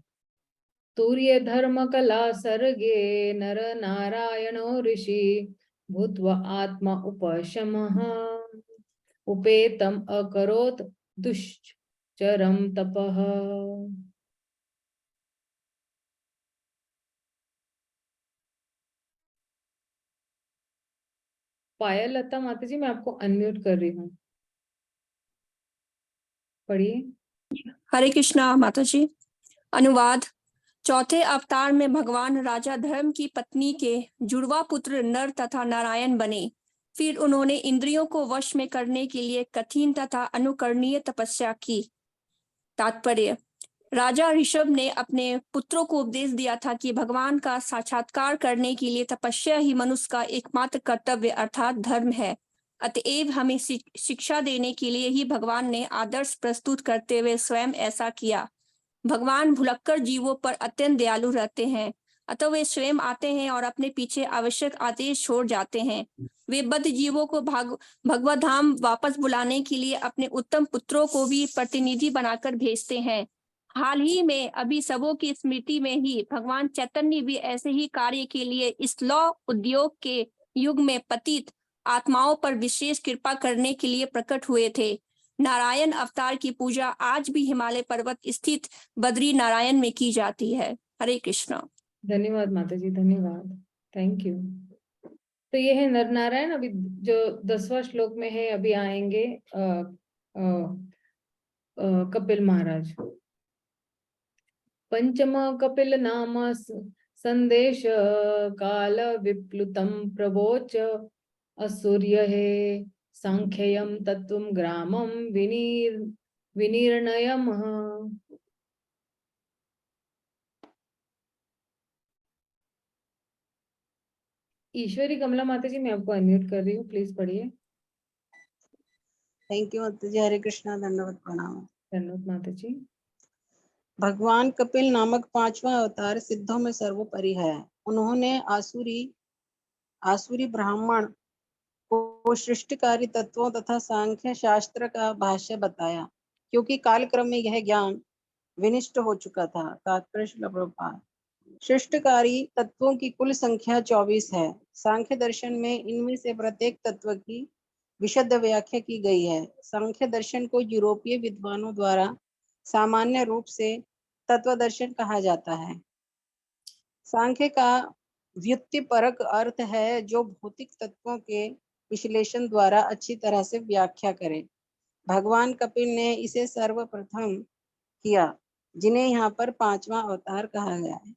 Speaker 1: तूर्य धर्म कला सर्गे नर नारायणो ऋषि भूत्वा आत्मा उपशमः उपेतम अकरोत् दुश्चरम तपः। पायल लता माता जी, मैं आपको अनम्यूट कर रही हूँ, पढ़िए।
Speaker 10: हरे कृष्णा माता जी। अनुवाद। चौथे अवतार में भगवान राजा धर्म की पत्नी के जुड़वा पुत्र नर तथा नारायण बने। फिर उन्होंने इंद्रियों को वश में करने के लिए कठिन तथा अनुकरणीय तपस्या की। तात्पर्य। राजा ऋषभ ने अपने पुत्रों को उपदेश दिया था कि भगवान का साक्षात्कार करने के लिए तपस्या ही मनुष्य का एकमात्र कर्तव्य अर्थात धर्म है। अतएव हमें शिक्षा देने के लिए ही भगवान ने आदर्श प्रस्तुत करते हुए स्वयं ऐसा किया। भगवान भुलक्कड़ जीवों पर अत्यंत दयालु रहते हैं, अतः वे स्वयं आते हैं और अपने पीछे आवश्यक आदेश छोड़ जाते हैं। वे बद्ध जीवों को भगवत धाम वापस बुलाने के लिए अपने उत्तम पुत्रों को भी प्रतिनिधि बनाकर भेजते हैं। हाल ही में अभी सबों की स्मृति में ही भगवान चैतन्य भी ऐसे ही कार्य के लिए इस लौ उद्योग के युग में पतित आत्माओं पर विशेष कृपा करने के लिए प्रकट हुए थे। नारायण अवतार की पूजा आज भी हिमालय पर्वत स्थित बद्री नारायण में की जाती है। हरे कृष्णा।
Speaker 1: धन्यवाद माता जी, धन्यवाद, थैंक यू। तो ये है नर नारायण। अभी जो 10वां श्लोक में है, अभी आएंगे कपिल महाराज। पंचम कपिल नाम संदेश काल विप्लुतम प्रवोच असूर्य है सांख्ययम तत्वम ग्रामम विनिर्णयम। ईश्वरी कमला माता जी, मैं आपको अनम्यूट कर रही हूँ, प्लीज पढ़िए।
Speaker 11: थैंक यू माता जी। हरे कृष्णा, धन्यवाद, प्रणाम।
Speaker 1: धन्यवाद माता जी।
Speaker 11: भगवान कपिल नामक 5वां अवतार सिद्धों में सर्वोपरि है। उन्होंने आसुरी ब्राह्मण को सृष्टिकारी तत्वों तथा सांख्य शास्त्र का भाष्य बताया, क्योंकि कालक्रम में यह ज्ञान विनिष्ट हो चुका था। तात्पर्य श्रील प्रभुपाद। सृष्टिकारी तत्वों की कुल संख्या 24 है। सांख्य दर्शन में इनमें से प्रत्येक तत्व की विशद व्याख्या की गई है। सांख्य दर्शन को यूरोपीय विद्वानों द्वारा सामान्य रूप से तत्व दर्शन कहा जाता है। सांख्य का व्युत्पत्तिपरक अर्थ है जो भौतिक तत्वों के विश्लेषण द्वारा अच्छी तरह से व्याख्या करे। भगवान कपिल ने इसे सर्वप्रथम किया, जिन्हें यहाँ पर 5वां अवतार कहा गया है।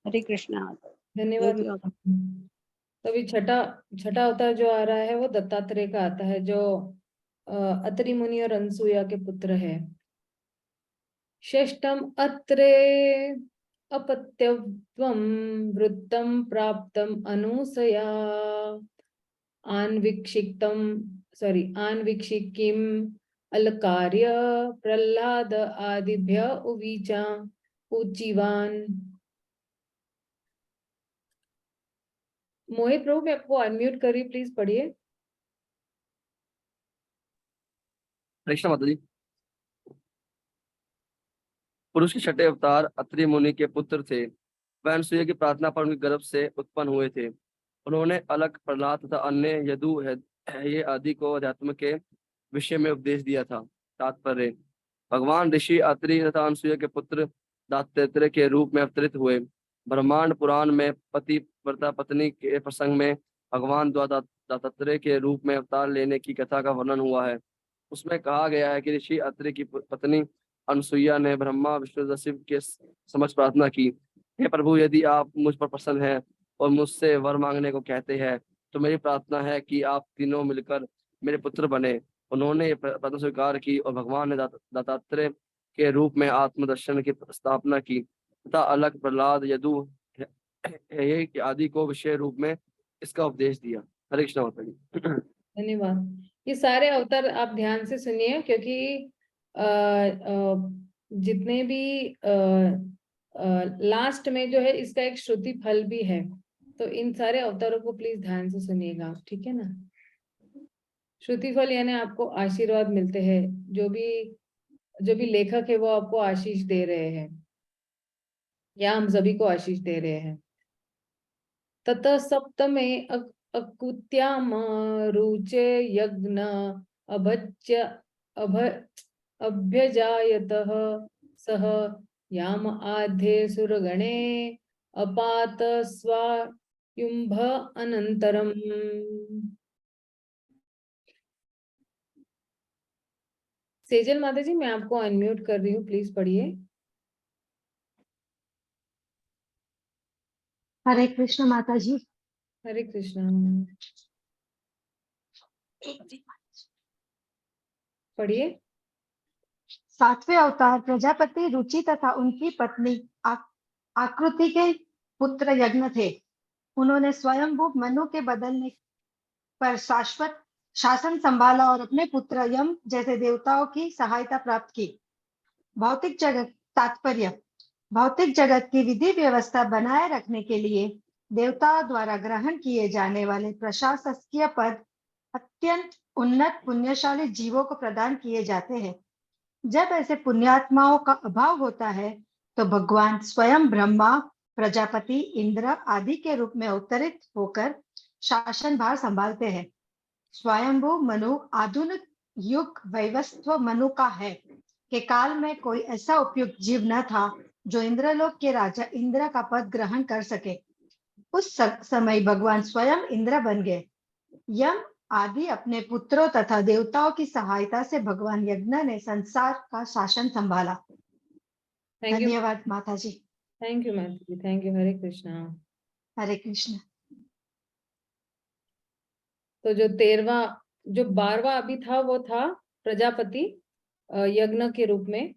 Speaker 11: हरे कृष्णा।
Speaker 1: धन्यवाद। तभी छठा अवतार जो आ रहा है वो दत्तात्रेय का आता है, जो अत्रि मुनि और अनसुया के पुत्र है। षष्ठम अत्रे अपत्यत्वं वृत्तं प्राप्तम अनुसया आन्वीक्षिकीम अलकार्य प्रह्लाद आदिभ्य उचीवान। मोहित प्रभु, मैं आपको अनम्यूट कर रही, प्लीज पढ़िए।
Speaker 3: कृष्ण माता जी। पुरुष के छठे अवतार अत्रि मुनि के पुत्र थे। वह अनसुया की प्रार्थना पर उनके गर्भ से उत्पन्न हुए थे। उन्होंने अलग, प्रहलाद तथा अन्य यदु ये आदि को अध्यात्म के विषय में उपदेश दिया था। तात्पर्य: भगवान ऋषि अत्रि तथा अनसुया के पुत्र दत्तात्रेय के रूप में अवतरित हुए। ब्रह्मांड पुराण में पति व्रता पत्नी के प्रसंग में भगवान द्वारा दत्तात्रेय के रूप में अवतार लेने की कथा का वर्णन हुआ है। उसमें कहा गया है कि ऋषि अत्रि की पत्नी अनसुईया ने ब्रह्मा विष्णु शिव के समक्ष प्रार्थना की, हे प्रभु, यदि आप मुझ पर प्रसन्न हैं और मुझसे वर मांगने को कहते हैं तो मेरी प्रार्थना है कि आप तीनों मिलकर मेरे पुत्र बने। उन्होंने ये प्रार्थना स्वीकार की और भगवान ने दत्तात्रेय के रूप में आत्मदर्शन की स्थापना की तथा अलग, प्रहलाद, यदु आदि को विषय रूप में इसका उपदेश दिया। हरे कृष्ण माता जी।
Speaker 1: धन्यवाद। ये सारे अवतार आप ध्यान से सुनिए, क्योंकि जितने भी लास्ट में जो है इसका एक श्रुति फल भी है, तो इन सारे अवतारों को प्लीज ध्यान से सुनिएगा, ठीक है ना। श्रुति फल यानी आपको आशीर्वाद मिलते हैं, जो भी लेखक है वो आपको आशीष दे रहे हैं, या हम सभी को आशीष दे रहे हैं। ततः सप्तमे अकुत्याम रुचे यज्ञ अभ्यजायतः सह याम आध्ये सुरगणे अपात स्वायुंभ अनंतरम। सेजल माता जी, मैं आपको अनम्यूट कर रही हूँ, प्लीज पढ़िए।
Speaker 12: हरे कृष्ण माता जी।
Speaker 1: हरे कृष्ण। पढ़िए।
Speaker 12: 7वें अवतार प्रजापति रुचि तथा उनकी पत्नी आकृति के पुत्र यज्ञ थे। उन्होंने स्वयंभू मनु के बदलने पर शाश्वत शासन संभाला और अपने पुत्र यम जैसे देवताओं की सहायता प्राप्त की। भौतिक जगत तात्पर्य, भौतिक जगत की विधि व्यवस्था बनाए रखने के लिए देवताओं द्वारा ग्रहण किए जाने वाले प्रशासकीय पद अत्यंत उन्नत पुण्यशाली जीवों को प्रदान किए जाते हैं। जब ऐसे पुण्यात्माओं का अभाव होता है तो भगवान स्वयं ब्रह्मा, प्रजापति, इंद्र आदि के रूप में अवतरित होकर शासन भार संभालते हैं। स्वयंभू मनु आधुनिक युग वैवस्व मनु का है कि काल में कोई ऐसा उपयुक्त जीव न था जो इंद्रलोक के राजा इंद्र का पद ग्रहण कर सके। उस समय भगवान स्वयं इंद्र बन गए। यम आदि अपने पुत्रों तथा देवताओं की सहायता से भगवान यज्ञ ने संसार का शासन संभाला।
Speaker 1: थैंक यू,
Speaker 12: धन्यवाद माता जी।
Speaker 1: थैंक यू माता जी, थैंक यू। हरे कृष्णा।
Speaker 12: हरे कृष्ण।
Speaker 1: तो जो 12वां अभी था वो था प्रजापति यज्ञ के रूप में,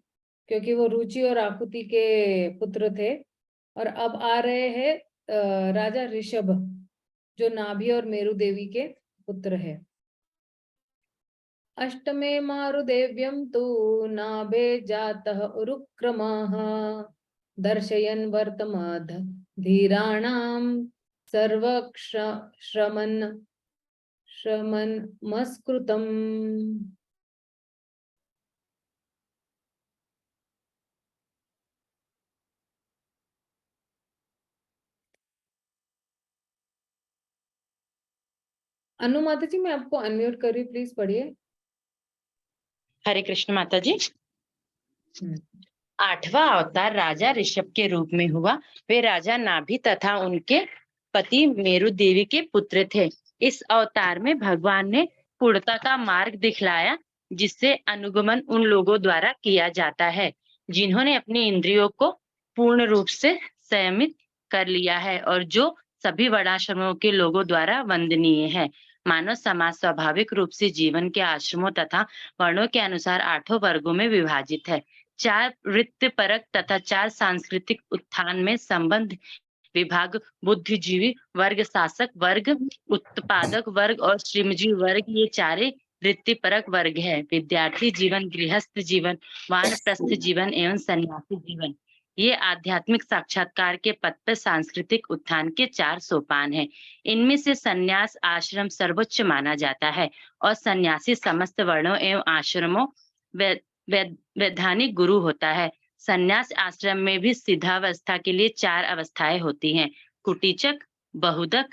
Speaker 1: क्योंकि वो रुचि और आकुति के पुत्र थे। और अब आ रहे हैं राजा ऋषभ, जो नाभि और मेरु देवी के पुत्र है। अष्टमे मारुदेव्यं तु नाभे जातः उरुक्रमः दर्शयन् वर्तमद धीराणां श्रमन्मस्कृतम्। अनु माता जी, मैं आपको अनम्यूट कर रही हूँ, प्लीज पढ़िए।
Speaker 7: हरे कृष्ण माता जी। 8वां अवतार राजा ऋषभ के रूप में हुआ। वे राजा नाभि तथा उनके पति मेरु देवी के पुत्र थे। इस अवतार में भगवान ने पूर्णता का मार्ग दिखलाया, जिससे अनुगमन उन लोगों द्वारा किया जाता है जिन्होंने अपनी इंद्रियों को पूर्ण रूप से संयमित कर लिया है और जो सभी वर्णाश्रमों के लोगों द्वारा वंदनीय है। मानव समाज स्वाभाविक रूप से जीवन के आश्रमों तथा वर्णों के अनुसार 8 वर्गों में विभाजित है। 4 वृत्तिपरक तथा 4 सांस्कृतिक उत्थान में संबंध विभाग, बुद्धिजीवी वर्ग, शासक वर्ग, उत्पादक वर्ग और श्रमजीवी वर्ग, ये 4 वृत्तिपरक वर्ग है। विद्यार्थी जीवन, गृहस्थ जीवन, वानप्रस्थ जीवन एवं सन्यासी जीवन, ये आध्यात्मिक साक्षात्कार के पथ पर सांस्कृतिक उत्थान के 4 सोपान हैं। इनमें से सन्यास आश्रम सर्वोच्च माना जाता है और सन्यासी समस्त वर्णों एवं आश्रमों वैधानिक गुरु होता है। सन्यास आश्रम में भी सिद्धावस्था के लिए 4 अवस्थाएं होती हैं: कुटीचक, बहुदक,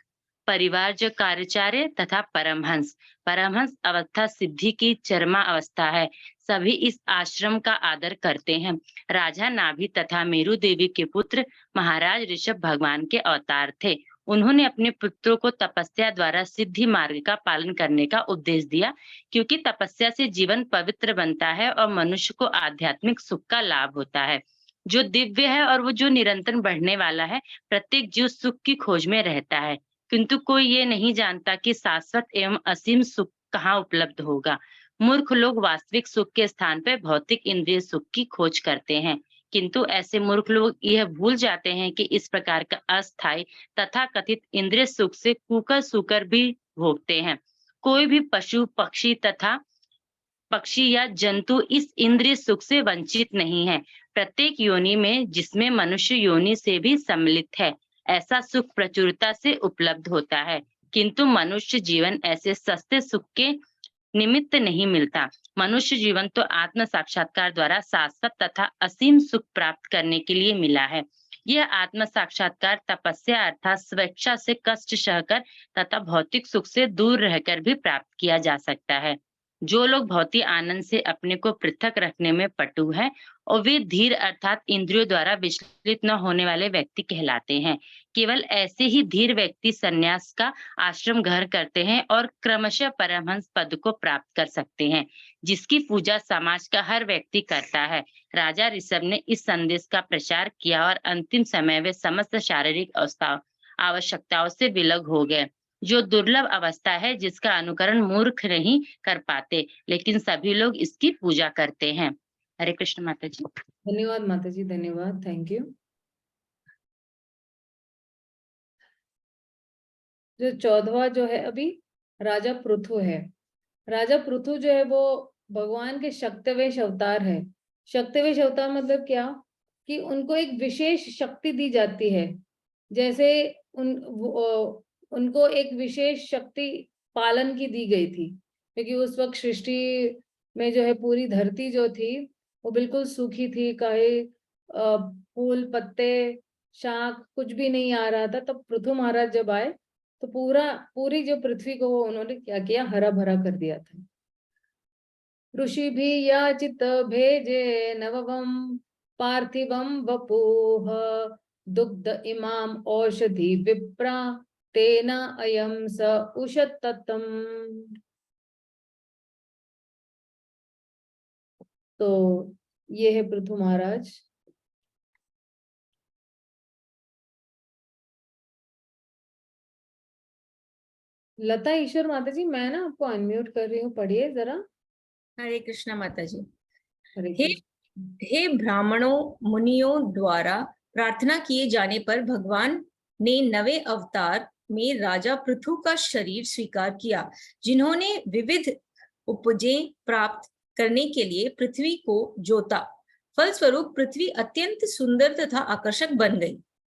Speaker 7: परिवारज कार्याचार्य तथा परमहंस। परमहंस अवस्था सिद्धि की चरमा अवस्था है। सभी इस आश्रम का आदर करते हैं। राजा नाभि तथा मेरु देवी के पुत्र महाराज ऋषभ भगवान के अवतार थे। उन्होंने अपने पुत्रों को तपस्या द्वारा सिद्धि मार्ग का पालन करने का उपदेश दिया, क्योंकि तपस्या से जीवन पवित्र बनता है और मनुष्य को आध्यात्मिक सुख का लाभ होता है, जो दिव्य है और वो जो निरंतर बढ़ने वाला है। प्रत्येक जीव सुख की खोज में रहता है, किंतु कोई ये नहीं जानता कि शाश्वत एवं असीम सुख कहाँ उपलब्ध होगा। मूर्ख लोग वास्तविक सुख के स्थान पर भौतिक इंद्रिय सुख की खोज करते हैं, किंतु ऐसे मूर्ख लोग यह भूल जाते हैं कि इस प्रकार का अस्थायी तथा कथित इंद्रिय सुख से कुकर सुकर भी भोगते हैं। कोई भी पशु पक्षी या जंतु इस इंद्रिय सुख से वंचित नहीं है। प्रत्येक योनि में, जिसमें मनुष्य योनि से भी सम्मिलित है, ऐसा सुख प्रचुरता से उपलब्ध होता है, किंतु मनुष्य जीवन ऐसे सस्ते सुख के निमित्त नहीं मिलता। मनुष्य जीवन तो आत्म साक्षात्कार द्वारा शाश्वत तथा असीम सुख प्राप्त करने के लिए मिला है। यह आत्म साक्षात्कार तपस्या अर्थात स्वेच्छा से कष्ट सहकर तथा भौतिक सुख से दूर रहकर भी प्राप्त किया जा सकता है। जो लोग भौतिक आनंद से अपने को पृथक रखने में पटु हैं और वे धीर अर्थात इंद्रियों द्वारा विचलित न होने वाले व्यक्ति कहलाते हैं। केवल ऐसे ही धीर व्यक्ति संन्यास का आश्रम ग्रहण करते हैं और क्रमशः परमहंस पद को प्राप्त कर सकते हैं, जिसकी पूजा समाज का हर व्यक्ति करता है। राजा ऋषभ ने इस संदेश का प्रचार किया और अंतिम समय वे समस्त शारीरिक आवश्यकताओं से विलग हो गए, जो दुर्लभ अवस्था है जिसका अनुकरण मूर्ख नहीं कर पाते, लेकिन सभी लोग इसकी पूजा करते हैं। हरे कृष्ण माता जी।
Speaker 1: धन्यवाद माता जी, धन्यवाद, थैंक यू। जो 14वां जो है अभी राजा पृथु है। राजा पृथु जो है वो भगवान के शक्तिवेश अवतार है। शक्तिवेश अवतार मतलब क्या, कि उनको एक विशेष शक्ति दी जाती है। जैसे उनको एक विशेष शक्ति पालन की दी गई थी, क्योंकि उस वक्त सृष्टि में जो है पूरी धरती जो थी वो बिल्कुल सूखी थी, कहीं फूल पत्ते शाक कुछ भी नहीं आ रहा था। तब पृथु महाराज जब आए तो पूरी जो पृथ्वी को वो उन्होंने क्या किया, हरा भरा कर दिया था। ऋषि भी याचित भेजे नववम पार्थिवम वपुः दुग्ध इमाम औषधि विप्रा तेना अयम स उषततम। तो ये है पृथु महाराज। लता ईश्वर माता जी, मैं ना आपको अनम्यूट कर रही हूँ, पढ़िए जरा।
Speaker 13: हरे कृष्णा माता जी।
Speaker 1: हरे
Speaker 13: हे
Speaker 1: कृष्ण।
Speaker 13: हे ब्राह्मणों मुनियों द्वारा प्रार्थना किए जाने पर भगवान ने नवे अवतार में राजा पृथु का शरीर स्वीकार किया, जिन्होंने विविध उपजें प्राप्त करने के लिए पृथ्वी को जोता। फलस्वरूप पृथ्वी अत्यंत सुंदर तथा आकर्षक बन गई।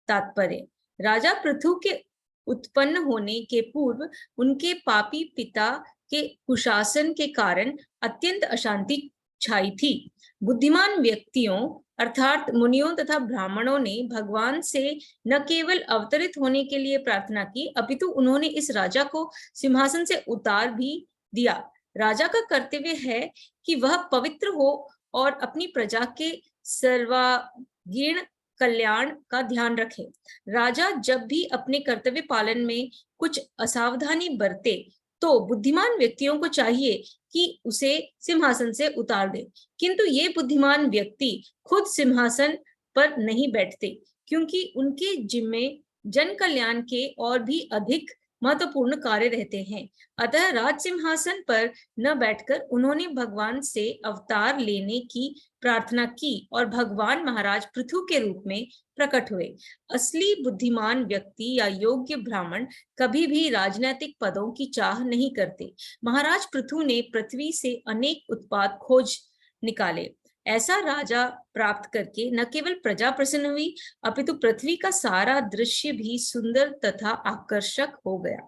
Speaker 13: तात्पर्य, राजा पृथु के उत्पन्न होने के पूर्व उनके पापी पिता के कुशासन के कारण अत्यंत अशांति छाई थी। बुद्धिमान व्यक्तियों अर्थात मुनियों तथा ब्राह्मणों ने भगवान से न केवल अवतरित होने के लिए प्रार्थना की, अपितु उन्होंने इस राजा को सिंहासन से उतार भी दिया। राजा का कर्तव्य है कि वह पवित्र हो और अपनी प्रजा के सर्वांगीण कल्याण का ध्यान रखे। राजा जब भी अपने कर्तव्य पालन में कुछ असावधानी बरते तो बुद्धिमान व्यक्तियों को चाहिए कि उसे सिंहासन से उतार दे, किंतु ये बुद्धिमान व्यक्ति खुद सिंहासन पर नहीं बैठते, क्योंकि उनके जिम्मे जन कल्याण के और भी अधिक महत्वपूर्ण कार्य रहते हैं। अतः राज सिंहासन पर न बैठकर उन्होंने भगवान से अवतार लेने की प्रार्थना की और भगवान महाराज पृथु के रूप में प्रकट हुए। असली बुद्धिमान व्यक्ति या योग्य ब्राह्मण कभी भी राजनैतिक पदों की चाह नहीं करते। महाराज पृथु ने पृथ्वी से अनेक उत्पाद खोज निकाले। ऐसा राजा प्राप्त करके न केवल प्रजा प्रसन्न हुई, अपितु पृथ्वी का सारा दृश्य भी सुंदर तथा आकर्षक हो गया।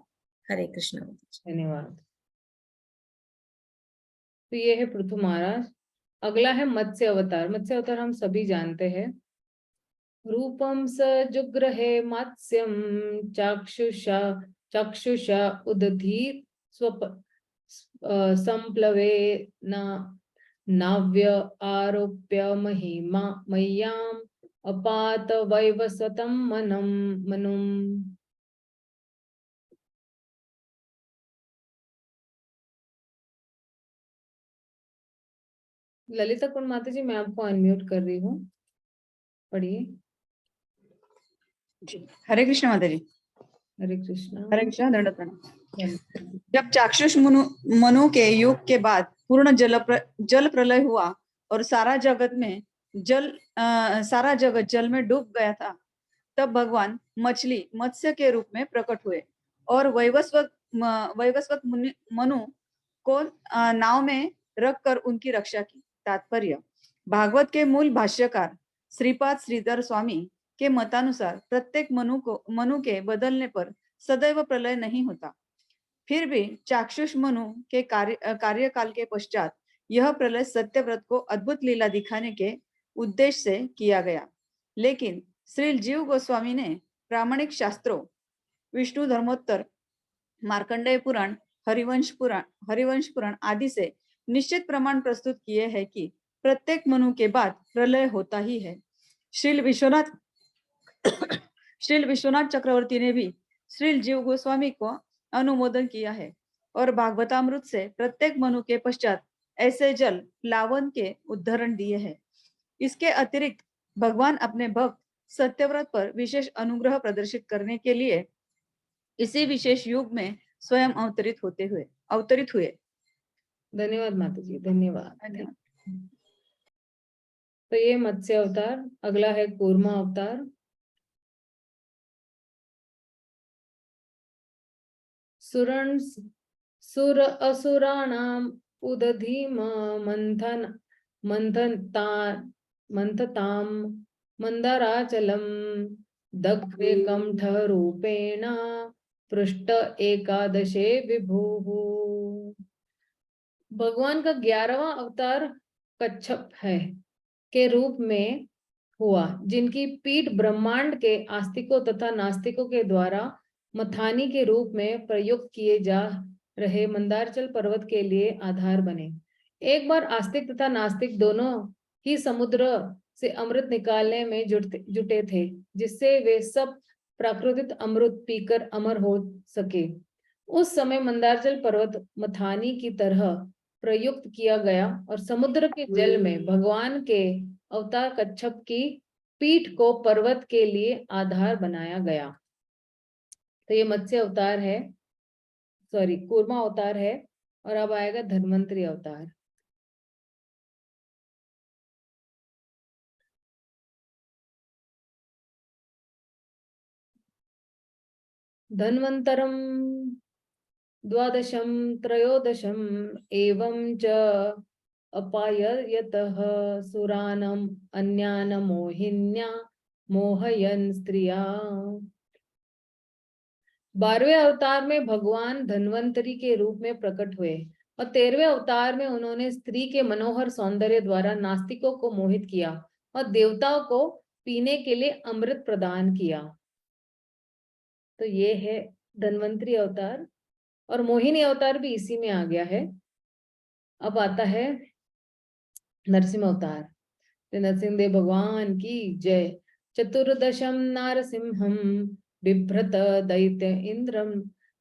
Speaker 13: हरे कृष्ण।
Speaker 1: धन्यवाद। तो ये है पृथु महाराज। अगला है मत्स्य अवतार। मत्स्य अवतार हम सभी जानते हैं। रूपम स जुग्रहे मत्स्यम चाक्षुषा उदधीर संप्लवे नाव्य आरोप्य महिमा मय्याम अपात वैवस्वतं मनुम। ललिता कुंड माता जी, मैं आपको अनम्यूट कर रही हूँ, पढ़िए।
Speaker 14: जी, हरे कृष्ण माता जी।
Speaker 1: हरे कृष्णा।
Speaker 14: हरे कृष्ण, दंडवत प्रणाम। जब चाक्षुष मनु के युग के बाद पूर्ण जल प्रलय हुआ और सारा जगत जल में डूब गया था, तब भगवान मत्स्य के रूप में प्रकट हुए और वैवस्वत मनु को नाव में रखकर उनकी रक्षा की। तात्पर्य, भागवत के मूल भाष्यकार श्रीपाद श्रीधर स्वामी के मतानुसार प्रत्येक मनु के बदलने पर सदैव प्रलय नहीं होता। फिर भी चाक्षुष मनु के कार्यकाल के पश्चात यह प्रलय सत्यव्रत को अद्भुत लीला दिखाने के उद्देश्य से किया गया। लेकिन श्री जीव गोस्वामी ने प्रामाणिक शास्त्रों विष्णु धर्मोत्तर, मार्कंडेय पुराण, हरिवंश पुराण आदि से निश्चित प्रमाण प्रस्तुत किए हैं कि प्रत्येक मनु के बाद प्रलय होता ही है। श्रील विश्वनाथ चक्रवर्ती ने भी श्रील जीव गोस्वामी को अनुमोदन किया है और भागवतामृत से प्रत्येक मनु के पश्चात ऐसे जल प्लावन के उदाहरण दिए हैं। इसके अतिरिक्त भगवान अपने भक्त सत्यव्रत पर विशेष अनुग्रह प्रदर्शित करने के लिए इसी विशेष युग में स्वयं अवतरित हुए।
Speaker 1: धन्यवाद माता जी, धन्यवाद। तो ये मत्स्य अवतार। अगला है कूर्मा अवतार। सुर असुराणाम उदधीम मंथताम मंदाराचलम दग्धे कंठ रूपेण पृष्ठ एकादशे विभुः। भगवान का 11वां अवतार कच्छप है के रूप में हुआ, जिनकी पीठ ब्रह्मांड के आस्तिकों तथा नास्तिकों के द्वारा मथानी के रूप में प्रयुक्त किए जा रहे मंदारचल पर्वत के लिए आधार बने। एक बार आस्तिक तथा नास्तिक दोनों ही समुद्र से अमृत निकालने में जुटे थे, जिससे वे सब प्राकृतिक अमृत पीकर अमर हो सके। उस समय मंदारचल पर्वत मथानी की तरह प्रयुक्त किया गया और समुद्र के जल में भगवान के अवतार कच्छप की पीठ को पर्वत के लिए आधार बनाया गया। तो ये मत्स्य अवतार है, सॉरी कूर्मा अवतार है, और अब आएगा धन्वंतरी अवतार। धन्वंतरम द्वादशम त्रयोदशम एवं च अपाययतः सुरानम अन्यान मोहिन्या मोहयन स्त्रिया। 12वें अवतार में भगवान धन्वंतरी के रूप में प्रकट हुए और 13वें अवतार में उन्होंने स्त्री के मनोहर सौंदर्य द्वारा नास्तिकों को मोहित किया और देवताओं को पीने के लिए अमृत प्रदान किया। तो ये है धन्वंतरी अवतार, और मोहिनी अवतार भी इसी में आ गया है। अब आता है नरसिंह अवतार। तो नरसिंह देव भगवान की जय। चतुर्दशम नारसिंहम बिभ्रत दैत्य इंद्रम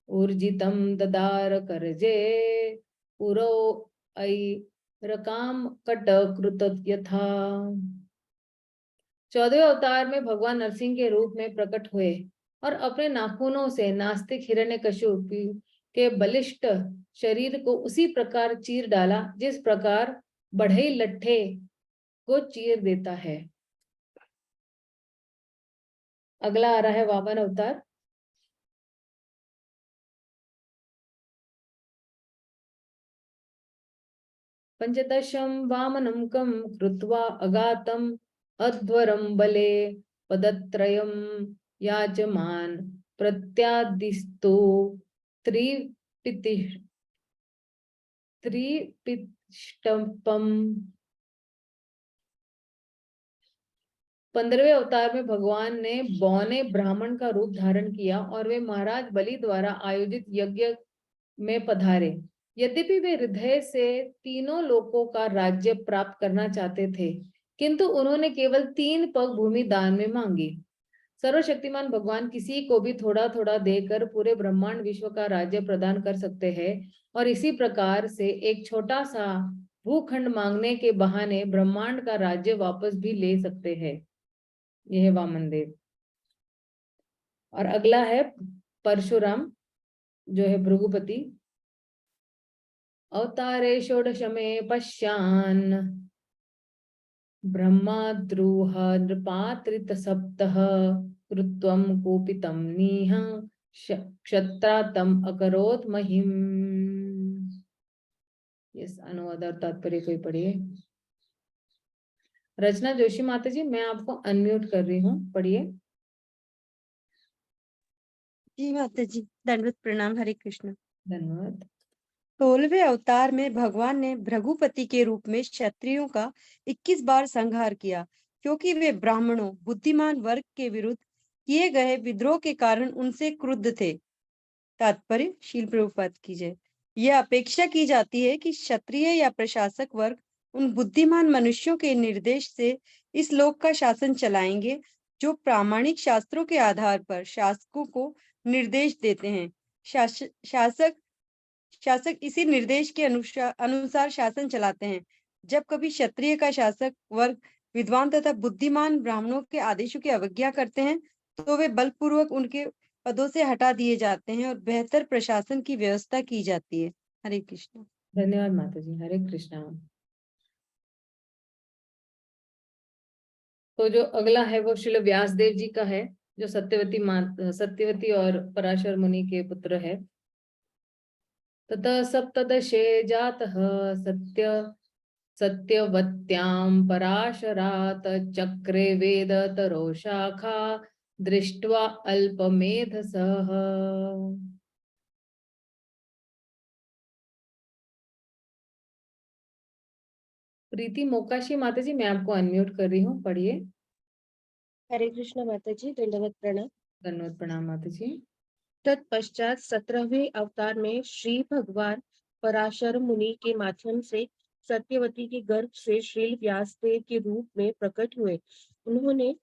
Speaker 1: ऊर्जितम ददार करजे पुरो ऐरकाम कट कृत यथा। 14वें अवतार में भगवान नरसिंह के रूप में प्रकट हुए और अपने नाखूनों से नास्तिक हिरण्यकशिप के बलिष्ठ शरीर को उसी प्रकार चीर डाला जिस प्रकार बढ़ई लट्ठे को चीर देता है। अगला आ रहा है वामन अवतार। पंचदशम वामनं कं कृत्वा अगातम अध्वरम बले पदत्रयम याजमान प्रत्यादिस्तो त्रिपिष्टपम। 15वें अवतार में भगवान ने बौने ब्राह्मण का रूप धारण किया और वे महाराज बलि द्वारा आयोजित यज्ञ में पधारे। यद्यपि वे हृदय से तीनों लोकों का राज्य प्राप्त करना चाहते थे, किंतु उन्होंने केवल 3 पग भूमि दान में मांगी। सर्वशक्तिमान भगवान किसी को भी थोड़ा थोड़ा देकर पूरे ब्रह्मांड विश्व का राज्य प्रदान कर सकते हैं, और इसी प्रकार से एक छोटा सा भूखंड मांगने के बहाने ब्रह्मांड का राज्य वापस भी ले सकते हैं। यह है वामन देव। और अगला है परशुराम, जो है भृगुपति। अवतारे षोडशमे पश्यान ब्रह्माद्रुह नृपात्रित सप्तः कृत्वम कोपितम नीह क्षत्रातम अकरोत महिम। यस, अनुवाद और तात्पर्य कोई पढ़िए। रचना जोशी माता जी, मैं आपको अनम्यूट कर रही हूँ, पढ़िए।
Speaker 12: जी माता जी, दंडवत प्रणाम। हरे कृष्ण।
Speaker 1: धन्यवाद।
Speaker 12: 16वें अवतार में भगवान ने भृगुपति के रूप में क्षत्रियों का 21 बार संहार किया, क्योंकि वे ब्राह्मणों बुद्धिमान वर्ग के विरुद्ध किए गए विद्रोह के कारण उनसे क्रुद्ध थे। तात्पर्य शील प्रभुपाद की जय। यह अपेक्षा की जाती है कि क्षत्रिय या प्रशासक वर्ग उन बुद्धिमान मनुष्यों के निर्देश से इस लोक का शासन चलाएंगे जो प्रामाणिक शास्त्रों के आधार पर शासकों को निर्देश देते हैं। शासक इसी निर्देश के अनुसार शासन चलाते हैं। जब कभी क्षत्रिय का शासक वर्ग विद्वान तथा बुद्धिमान ब्राह्मणों के आदेशों की अवज्ञा करते हैं, तो वे बलपूर्वक उनके पदों से हटा दिए जाते हैं और बेहतर प्रशासन की व्यवस्था की जाती है। हरे कृष्ण।
Speaker 1: धन्यवाद माता जी। हरे कृष्णा। तो जो अगला है वो श्रील व्यासदेव जी का है, जो सत्यवती और पराशर मुनि के पुत्र है। ततः सप्तदशे जातः सत्यवत्यां पराशरात् चक्रे वेदतरो शाखा दृष्ट्वा अल्पमेधसः। प्रीति मोकाशी माता जी, मैं आपको अनम्यूट कर रही हूँ, पढ़िए।
Speaker 15: हरे कृष्ण माता जी, दंडवत प्रणाम।
Speaker 1: धन्यवाद, प्रणाम माता जी।
Speaker 15: तत्पश्चात 17वें अवतार में श्री भगवान पराशर मुनि के माध्यम से सत्यवती के गर्भ से श्रील व्यासदेव के रूप में प्रकट हुए। उन्होंने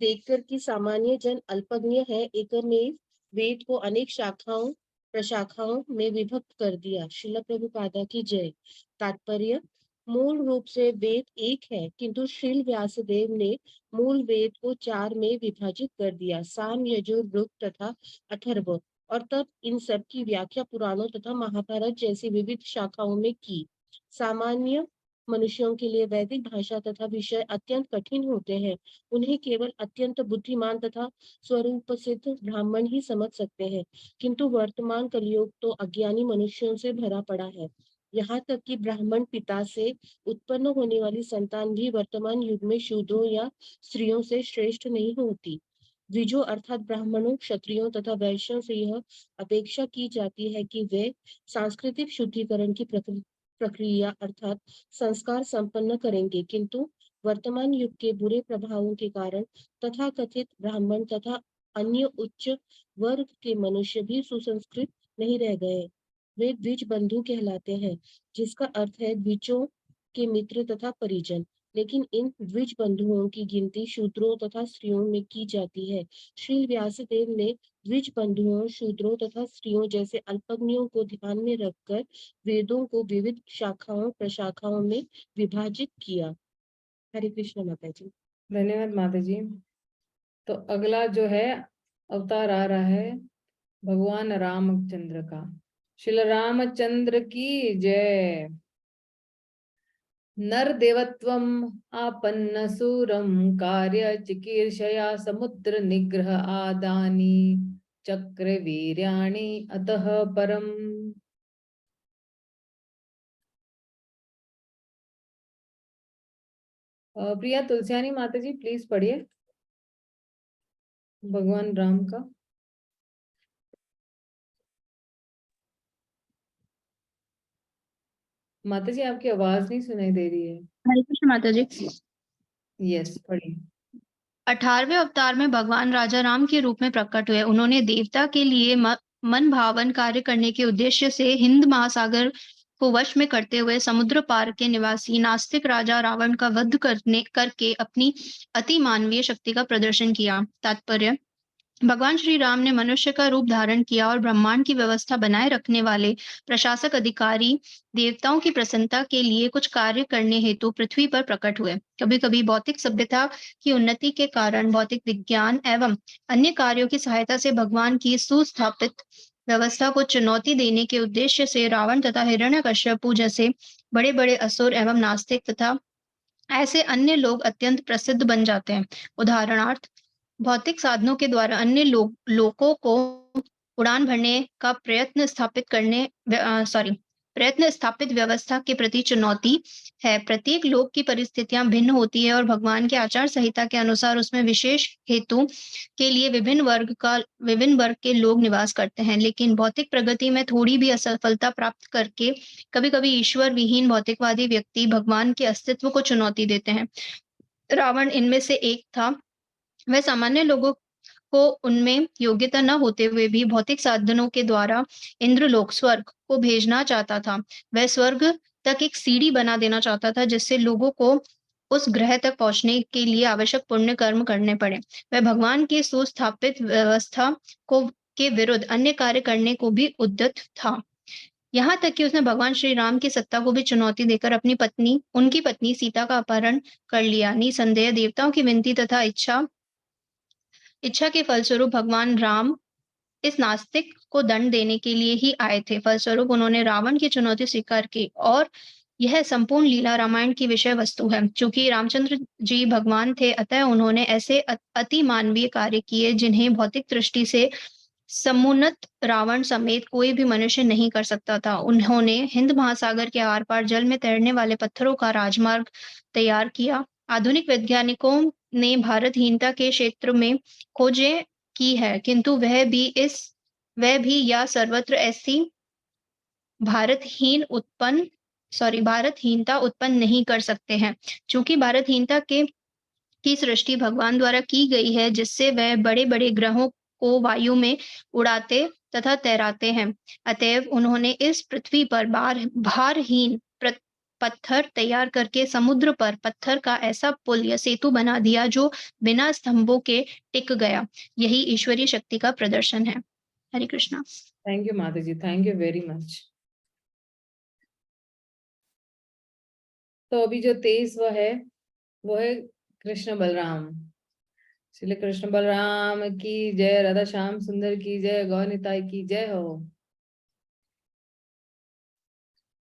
Speaker 15: देखकर कि सामान्य जन अल्पज्ञ है, एकमेव वेद को अनेक शाखाओं प्रशाखाओं में विभक्त कर दिया। श्रील प्रभुपादा की जय। तात्पर्य: मूल रूप से वेद एक है, किंतु श्रील व्यासदेव ने मूल वेद को 4 में विभाजित कर दिया, साम, यजुर, ऋग तथा अथर्व, और तब इन सब की व्याख्या पुराणों तथा महाभारत जैसी विविध शाखाओं में की। सामान्य मनुष्यों के लिए वैदिक भाषा तथा विषय अत्यंत कठिन होते हैं। उन्हें केवल अत्यंत बुद्धिमान तथा स्वरूप सिद्ध ब्राह्मण ही समझ सकते हैं, किंतु वर्तमान कलयुग तो अज्ञानी मनुष्यों से भरा पड़ा है। यहाँ तक कि ब्राह्मण पिता से उत्पन्न होने वाली संतान भी वर्तमान युग में शूद्रों या स्त्रियों से श्रेष्ठ नहीं होती। द्विजों अर्थात ब्राह्मणों, क्षत्रियों तथा वैश्यों से यह अपेक्षा की जाती है कि वे सांस्कृतिक शुद्धिकरण की प्रक्रिया अर्थात संस्कार संपन्न करेंगे, किंतु वर्तमान युग के बुरे प्रभावों के कारण तथाकथित ब्राह्मण तथा अन्य उच्च वर्ग के मनुष्य भी सुसंस्कृत नहीं रह गए। वे द्विज बंधु कहलाते हैं, जिसका अर्थ है द्विजों के मित्र तथा परिजन, लेकिन इन द्विज बंधुओं की गिनती शूद्रों तथा स्त्रियों में की जाती है। श्री व्यासदेव ने द्विज बंधुओं, शूद्रों तथा स्त्रियों जैसे अल्पज्ञों को ध्यान में रखकर वेदों को विविध शाखाओं प्रशाखाओं में विभाजित किया। हरे कृष्ण माता जी।
Speaker 1: धन्यवाद माता जी। तो अगला जो है अवतार आ रहा है भगवान रामचंद्र का। श्री रामचंद्र की जय। नर देवत्वम आपन्न सूरम कार्य चिकीर्षया समुद्र निग्रह आदानी चक्र वीर्याणि अतः परम। प्रिया तुलसियानी माता जी प्लीज पढ़िए भगवान राम का। माता जी आपकी आवाज नहीं सुनाई दे रही है।
Speaker 2: हरे कृष्ण माता जी।
Speaker 1: यस पढ़िए।
Speaker 2: 18वें अवतार में भगवान राजा राम के रूप में प्रकट हुए। उन्होंने देवता के लिए मन भावन कार्य करने के उद्देश्य से हिंद महासागर को वश में करते हुए समुद्र पार के निवासी नास्तिक राजा रावण का वध करके अपनी अति मानवीय शक्ति का प्रदर्शन किया। तात्पर्य: भगवान श्री राम ने मनुष्य का रूप धारण किया और ब्रह्मांड की व्यवस्था बनाए रखने वाले प्रशासक अधिकारी देवताओं की प्रसन्नता के लिए कुछ कार्य करने हेतु पृथ्वी पर प्रकट हुए। कभी कभी भौतिक सभ्यता की उन्नति के कारण भौतिक विज्ञान एवं अन्य कार्यों की सहायता से भगवान की सुस्थापित व्यवस्था को चुनौती देने के उद्देश्य से रावण तथा हिरण्यकश्यपु जैसे बड़े बड़े असुर एवं नास्तिक तथा ऐसे अन्य लोग अत्यंत प्रसिद्ध बन जाते हैं। उदाहरणार्थ, भौतिक साधनों के द्वारा अन्य लोगों को उड़ान भरने का प्रयत्न स्थापित व्यवस्था के प्रति चुनौती है। प्रत्येक लोक की परिस्थितियां भिन्न होती है और भगवान के आचार संहिता के अनुसार उसमें विशेष हेतु के लिए विभिन्न वर्ग के लोग निवास करते हैं। लेकिन भौतिक प्रगति में थोड़ी भी असफलता प्राप्त करके कभी कभी ईश्वर विहीन भौतिकवादी व्यक्ति भगवान के अस्तित्व को चुनौती देते हैं। रावण इनमें से एक था। वह सामान्य लोगों को उनमें योग्यता न होते हुए भी भौतिक साधनों के द्वारा इंद्रलोक स्वर्ग को भेजना चाहता था। वह स्वर्ग तक एक सीढ़ी बना देना चाहता था, जिससे लोगों को उस ग्रह तक पहुंचने के लिए आवश्यक पुण्य कर्म करने पड़े। वह भगवान की सुस्थापित व्यवस्था के विरुद्ध अन्य कार्य करने को भी उद्यत था। यहाँ तक कि उसने भगवान श्री राम की सत्ता को भी चुनौती देकर उनकी पत्नी सीता का अपहरण कर लिया। निसंदेह देवताओं की विनती तथा इच्छा के फलस्वरूप भगवान राम इस नास्तिक को दंड देने के लिए ही आए थे। फलस्वरूप उन्होंने रावण की चुनौती स्वीकार की और यह संपूर्ण लीला रामायण की विषय वस्तु है। चूंकि रामचंद्र जी भगवान थे, अतः उन्होंने ऐसे अति मानवीय कार्य किए जिन्हें भौतिक दृष्टि से समुन्नत रावण समेत कोई भी मनुष्य नहीं कर सकता था। उन्होंने हिंद महासागर के आर पार जल में तैरने वाले पत्थरों का राजमार्ग तैयार किया। आधुनिक वैज्ञानिकों ने भारतहीनता के क्षेत्र में खोजें की है, किंतु वह भी या सर्वत्र ऐसी भारतहीनता उत्पन्न नहीं कर सकते हैं, चूंकि भारतहीनता की सृष्टि भगवान द्वारा की गई है, जिससे वह बड़े-बड़े ग्रहों को वायु में उड़ाते तथा तैराते हैं। अतएव उन्होंने इस पृथ्वी पर भारहीन पत्थर तैयार करके समुद्र पर पत्थर का ऐसा पुल या सेतु बना दिया जो बिना स्तंभों के टिक गया। यही ईश्वरीय शक्ति का प्रदर्शन है। हरे कृष्णा।
Speaker 1: थैंक यू माता जी, थैंक यू वेरी मच। तो अभी जो 23वां है वो है कृष्ण बलराम। श्री कृष्ण बलराम की जय, राधा श्याम सुंदर की जय, गौनिताई की जय हो।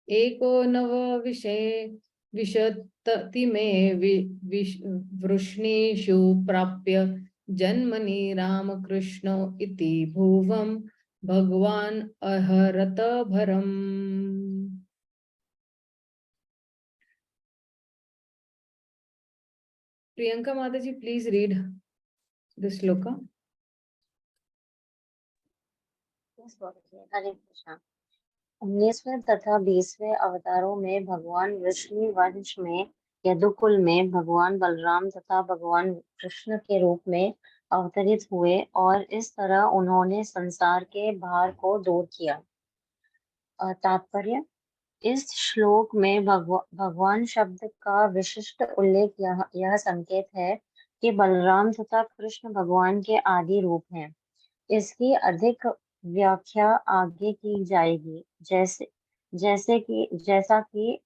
Speaker 1: एको नव विषय विशति में वृष्णेषु प्राप्य जन्मनि रामकृष्ण इति भुवम भगवान अहरत भरम। प्रियंका माता जी, प्लीज रीड दिस श्लोका।
Speaker 16: हरे कृष्णा। 19वें तथा 20वें अवतारों में भगवान वृष्णि वंश में यदुकुल में भगवान बलराम तथा भगवान कृष्ण के रूप में अवतरित हुए और इस तरह उन्होंने संसार के भार को दूर किया। तात्पर्य: इस श्लोक में भगवान शब्द का विशिष्ट उल्लेख यह संकेत है कि बलराम तथा कृष्ण भगवान के आदि रूप हैं। इसकी अधिक व्याख्या आगे की जाएगी। जैसा कि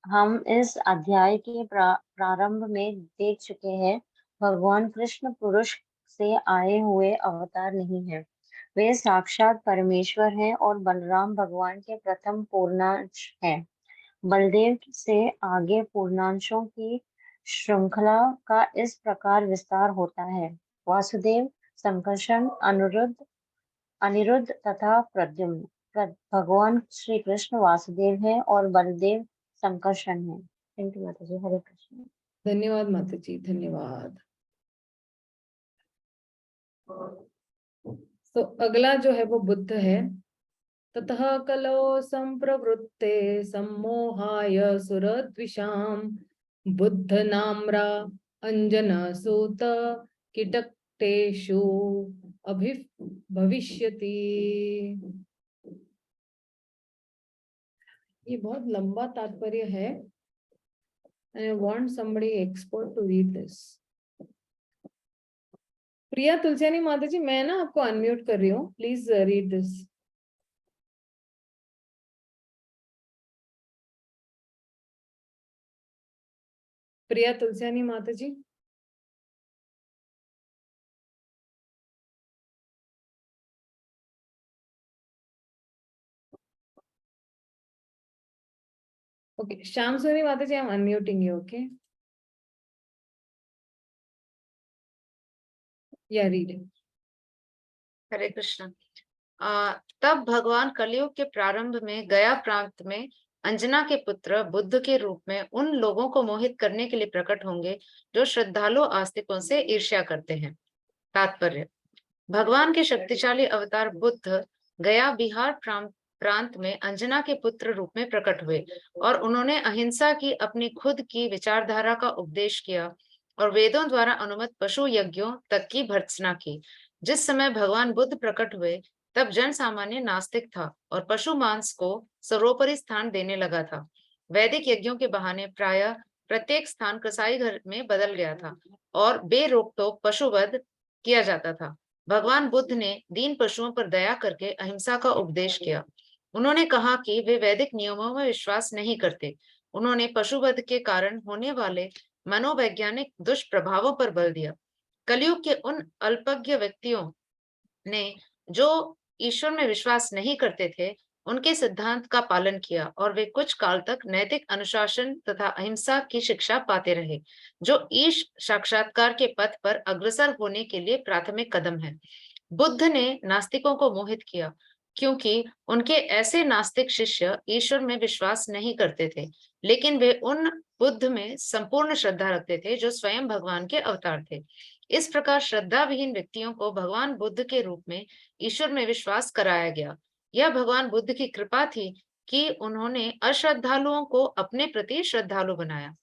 Speaker 16: हम इस अध्याय के प्रारंभ में देख चुके हैं, भगवान कृष्ण पुरुष से आए हुए अवतार नहीं है, वे साक्षात परमेश्वर हैं और बलराम भगवान के प्रथम पूर्णांश हैं। बलदेव से आगे पूर्णांशों की श्रृंखला का इस प्रकार विस्तार होता है: वासुदेव, संकर्षण, अनिरुद्ध तथा प्रद्युम्न। भगवान श्री कृष्ण वासुदेव है और बलदेव संकर्षण है। थैंक यू माता जी। हरे कृष्ण।
Speaker 1: धन्यवाद माता जी, धन्यवाद। तो अगला जो है वो बुद्ध है। ततः कलो संप्रवृत्ते सम्मोहाय सुरद्विषाम बुद्ध नाम्रा अंजन सूत किटक्टेषु भविष्यति। ये बहुत लंबा तात्पर्य है। I want somebody expert to read this. प्रिया तुलसियानी माता जी, मैं ना आपको अनम्यूट कर रही हूँ, please read this. Priya Tulsiani माता जी। ओके, श्याम सुनी माता ji, I am unmuting you. Okay, yeah read.
Speaker 6: Hare Krishna. तब भगवान कलयुग के प्रारंभ में गया प्रांत में अंजना के पुत्र बुद्ध के रूप में उन लोगों को मोहित करने के लिए प्रकट होंगे जो श्रद्धालु आस्तिकों से ईर्ष्या करते हैं। तात्पर्य: भगवान के शक्तिशाली अवतार बुद्ध गया बिहार प्रांत में अंजना के पुत्र रूप में प्रकट हुए और उन्होंने अहिंसा की अपनी खुद की विचारधारा का उपदेश किया और वेदों द्वारा अनुमत पशु यज्ञों तक की भर्त्सना की। जिस समय भगवान बुद्ध प्रकट हुए तब जन सामान्य नास्तिक था और पशु मांस को सर्वोपरि स्थान देने लगा था। वैदिक यज्ञों के बहाने प्रायः प्रत्येक स्थान कसाई घर में बदल गया था और बेरोक-टोक पशुवध किया जाता था। भगवान बुद्ध ने दीन पशुओं पर दया करके अहिंसा का उपदेश किया। उन्होंने कहा कि वे वैदिक नियमों में विश्वास नहीं करते। उन्होंने पशुवध के कारण होने वाले मनोवैज्ञानिक दुष्प्रभावों पर बल दिया। कलयुग के उन अल्पज्ञ व्यक्तियों ने जो ईश्वर में विश्वास नहीं करते थे, उनके सिद्धांत का पालन किया और वे कुछ काल तक नैतिक अनुशासन तथा अहिंसा की शिक्षा पाते रहे, जो ईश साक्षात्कार के पथ पर अग्रसर होने के लिए प्राथमिक कदम है। बुद्ध ने नास्तिकों को मोहित किया, क्योंकि उनके ऐसे नास्तिक शिष्य ईश्वर में विश्वास नहीं करते थे, लेकिन वे उन बुद्ध में संपूर्ण श्रद्धा रखते थे जो स्वयं भगवान के अवतार थे। इस प्रकार श्रद्धा विहीन व्यक्तियों को भगवान बुद्ध के रूप में ईश्वर में विश्वास कराया गया। यह भगवान बुद्ध की कृपा थी कि उन्होंने अश्रद्धालुओं को अपने प्रति श्रद्धालु बनाया।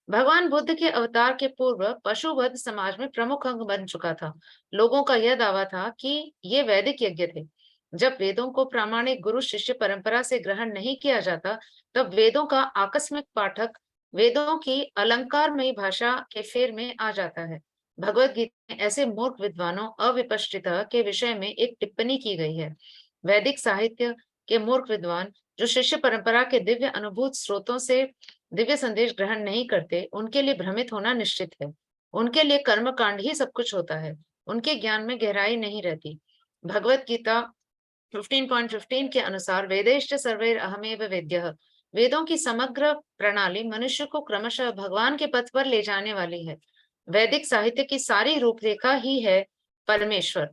Speaker 6: भगवान बुद्ध के अवतार के पूर्व पशुवध समाज में प्रमुख अंग बन चुका था। लोगों का यह दावा था कि ये वैदिक यज्ञ थे। जब वेदों को प्रामाणिक गुरु शिष्य परंपरा से ग्रहण नहीं किया जाता, तब वेदों का आकस्मिक पाठक वेदों की अलंकारमयी भाषा के फेर में आ जाता है। भगवत गीता में ऐसे मूर्ख विद्वानों अविपश्चितः के विषय में एक टिप्पणी की गई है। वैदिक साहित्य के मूर्ख विद्वान जो शिष्य परंपरा के दिव्य अनुभूत स्रोतों से दिव्य संदेश ग्रहण नहीं करते, उनके लिए भ्रमित होना निश्चित है। उनके लिए कर्म कांड ही सब कुछ होता है, उनके ज्ञान में गहराई नहीं रहती। भगवत गीता 15.15 के अनुसार वेदैश्च सर्वैर अहमेव वेद्यः, वेदों की समग्र प्रणाली मनुष्य को क्रमशः भगवान के पथ पर ले जाने वाली है। वैदिक साहित्य की सारी रूपरेखा ही है परमेश्वर,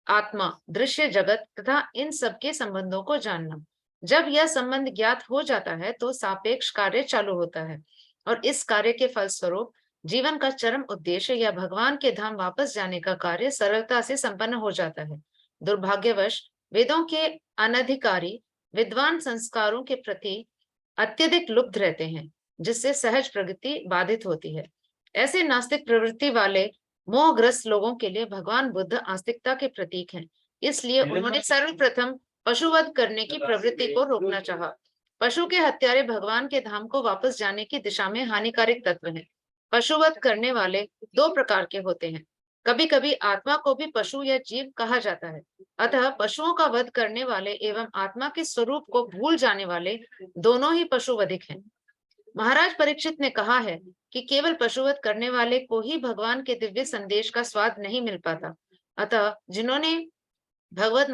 Speaker 6: आत्मा, दृश्य जगत तथा इन सबके संबंधों को जानना। जब यह संबंध ज्ञात हो जाता है तो सापेक्ष कार्य चालू होता है, और इस कार्य के फलस्वरूप जीवन का चरम उद्देश्य या भगवान के धाम वापस जाने का कार्य सरलता से संपन्न हो जाता है। दुर्भाग्यवश वेदों के अनधिकारी विद्वान संस्कारों के प्रति अत्यधिक लुब्ध रहते हैं, जिससे सहज प्रगति बाधित होती है। ऐसे नास्तिक प्रवृत्ति वाले मोहग्रस्त लोगों के लिए भगवान बुद्ध आस्तिकता के प्रतीक हैं। इसलिए उन्होंने सर्वप्रथम पशुवध करने की प्रवृत्ति को रोकना चाहा। पशु के हत्यारे भगवान के धाम को वापस जाने की दिशा में हानिकारक तत्व हैं। पशुवध करने वाले दो प्रकार के होते हैं। कभी कभी आत्मा को भी पशु या जीव कहा जाता है। अतः पशुओं का वध करने वाले एवं आत्मा के स्वरूप को भूल जाने वाले दोनों ही पशुवधिक हैं। महाराज परीक्षित ने कहा है कि केवल पशुवध करने वाले को ही भगवान के दिव्य संदेश का स्वाद नहीं मिल पाता। अतः जिन्होंने भगवत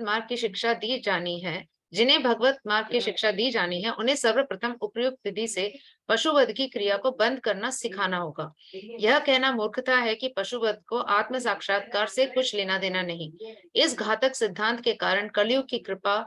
Speaker 6: मार्ग की शिक्षा दी जानी है, जिन्हें भगवत मार्ग की शिक्षा दी जानी है, उन्हें सर्वप्रथम उपयुक्त विधि से पशुवध की क्रिया को बंद करना सिखाना होगा। यह कहना मूर्खता है कि पशुवध को आत्म साक्षात्कार से कुछ लेना देना नहीं। इस घातक सिद्धांत के कारण कलयुग की कृपा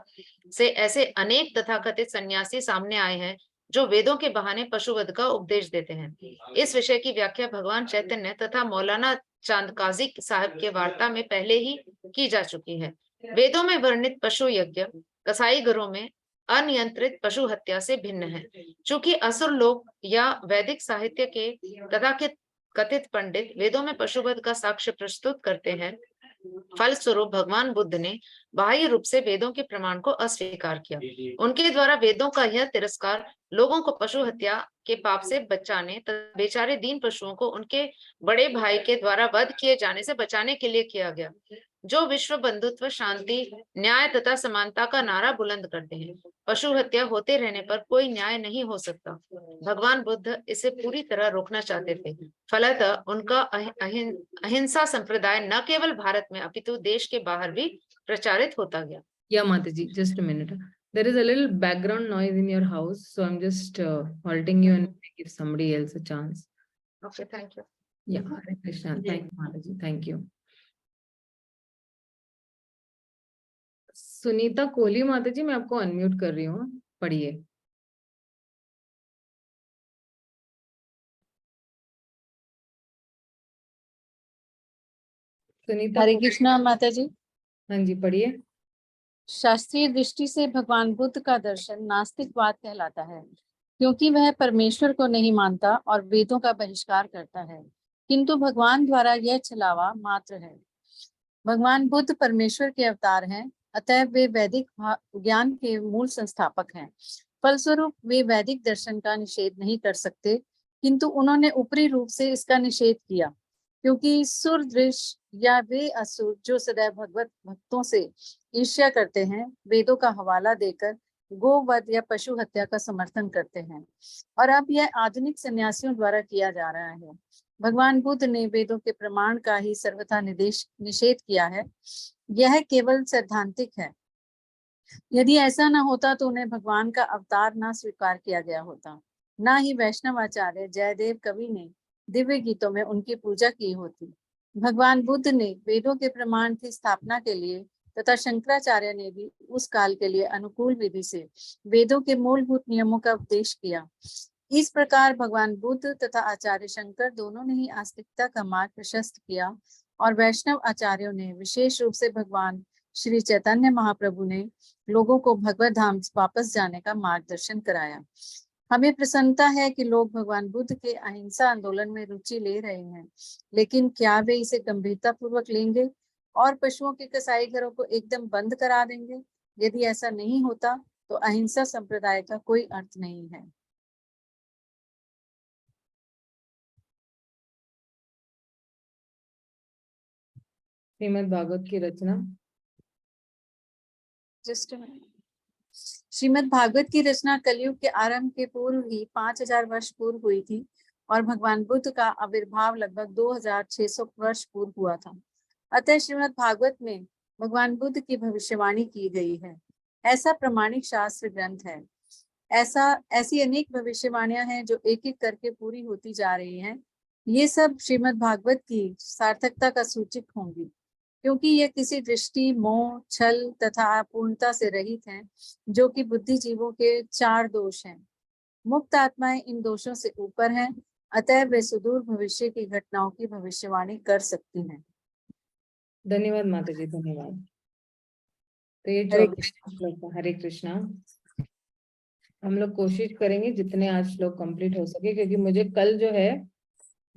Speaker 6: से ऐसे अनेक तथाकथित सन्यासी सामने आए हैं जो वेदों के बहाने पशुवध का उपदेश देते हैं। इस विषय की व्याख्या भगवान चैतन्य तथा मौलाना चांद काजी साहब के वार्ता में पहले ही की जा चुकी है। वेदों में वर्णित पशु यज्ञ कसाई घरों में अनियंत्रित पशु हत्या से भिन्न है। चूंकि असुर लोग या वैदिक साहित्य के तथाकथित कथित पंडित वेदों में पशुवध का साक्ष्य प्रस्तुत करते हैं, फलस्वरूप भगवान बुद्ध ने बाह्य रूप से वेदों के प्रमाण को अस्वीकार किया। उनके द्वारा वेदों का यह तिरस्कार लोगों को पशु हत्या के पाप से बचाने तथा बेचारे दीन पशुओं को उनके बड़े भाई के द्वारा वध किए जाने से बचाने के लिए किया गया, जो विश्व बंधुत्व, शांति, न्याय तथा समानता का नारा बुलंद करते हैं। पशु हत्या होते रहने पर कोई न्याय नहीं हो सकता। भगवान बुद्ध इसे पूरी तरह रोकना चाहते थे। फलतः उनका अहिंसा संप्रदाय न केवल भारत में अपितु देश के बाहर भी प्रचारित होता गया।
Speaker 1: Yeah, Mataji, just a minute. There is a little background noise in your house, so I'm just halting you and give somebody else a chance.
Speaker 6: Okay, thank you.
Speaker 1: Yeah, Hare Krishna. Thank you, Mataji. Thank you. Sunita Kohli माताजी, मैं आपको unmute कर रही हूँ, पढ़िए। सुनीता,
Speaker 17: हरे कृष्णा माता जी।
Speaker 1: हाँ जी, पढ़िए।
Speaker 17: शास्त्रीय दृष्टि से भगवान बुद्ध का दर्शन नास्तिकवाद कहलाता है, क्योंकि वह परमेश्वर को नहीं मानता और वेदों का बहिष्कार करता है, किंतु भगवान द्वारा यह छलावा मात्र है। भगवान बुद्ध परमेश्वर के अवतार हैं, अतः वे वैदिक ज्ञान के मूल संस्थापक हैं। फलस्वरूप वे वैदिक दर्शन का निषेध नहीं कर सकते, किंतु उन्होंने ऊपरी रूप से इसका निषेध किया, क्योंकि सुरदृश या वे असुर जो सदैव भगवत भक्तों से ईर्ष्या करते हैं, वेदों का हवाला देकर गोवध या पशु हत्या का समर्थन करते हैं, और अब यह आधुनिक सन्यासियों द्वारा किया जा रहा है। भगवान बुद्ध ने वेदों के प्रमाण का ही सर्वथा निषेध किया है। यह केवल सैद्धांतिक है। यदि ऐसा न होता तो उन्हें भगवान का अवतार न स्वीकार किया गया होता, न ही वैष्णव आचार्य जयदेव कवि ने दिव्य गीतों में उनकी पूजा की होती। भगवान बुद्ध ने वेदों के प्रमाण की स्थापना के लिए तथा शंकराचार्य ने भी उस काल के लिए अनुकूल विधि से वेदों के मूलभूत नियमों का उपदेश किया। इस प्रकार भगवान बुद्ध तथा आचार्य शंकर दोनों ने ही आस्तिकता का मार्ग प्रशस्त किया और वैष्णव आचार्यों ने विशेष रूप से भगवान श्री चैतन्य महाप्रभु ने लोगों को भगवत धाम वापस जाने का मार्गदर्शन कराया। हमें प्रसन्नता है कि लोग भगवान बुद्ध के अहिंसा आंदोलन में रुचि ले रहे हैं, लेकिन क्या वे इसे गंभीरता पूर्वक लेंगे और पशुओं के कसाई घरों को एकदम बंद करा देंगे? यदि ऐसा नहीं होता तो अहिंसा संप्रदाय का कोई अर्थ नहीं है।
Speaker 1: श्रीमद् भागवत की रचना।
Speaker 17: श्रीमद् भागवत की रचना कलयुग के आरंभ के पूर्व ही 5000 वर्ष पूर्व हुई थी और भगवान बुद्ध का आविर्भाव लगभग 2600 वर्ष पूर्व हुआ था। अतः श्रीमद् भागवत में भगवान बुद्ध की भविष्यवाणी की गई है, ऐसा प्रमाणिक शास्त्र ग्रंथ है। ऐसी अनेक भविष्यवाणियां हैं जो एक एक करके पूरी होती जा रही हैं। ये सब श्रीमद् भागवत की सार्थकता का सूचक होंगी, क्योंकि यह किसी दृष्टि, मोह, छल तथा अपूर्णता से रहित हैं, जो कि बुद्धिजीवों के 4 दोष हैं। मुक्त आत्माएं इन दोषों से ऊपर हैं, अतः वे सुदूर भविष्य की घटनाओं की भविष्यवाणी कर सकती हैं।
Speaker 1: धन्यवाद माता जी, धन्यवाद। तो ये
Speaker 17: हरे
Speaker 1: 24 श्लोक था। हरे कृष्णा। हम लोग कोशिश करेंगे जितने आज श्लोक कंप्लीट हो सके, क्योंकि मुझे कल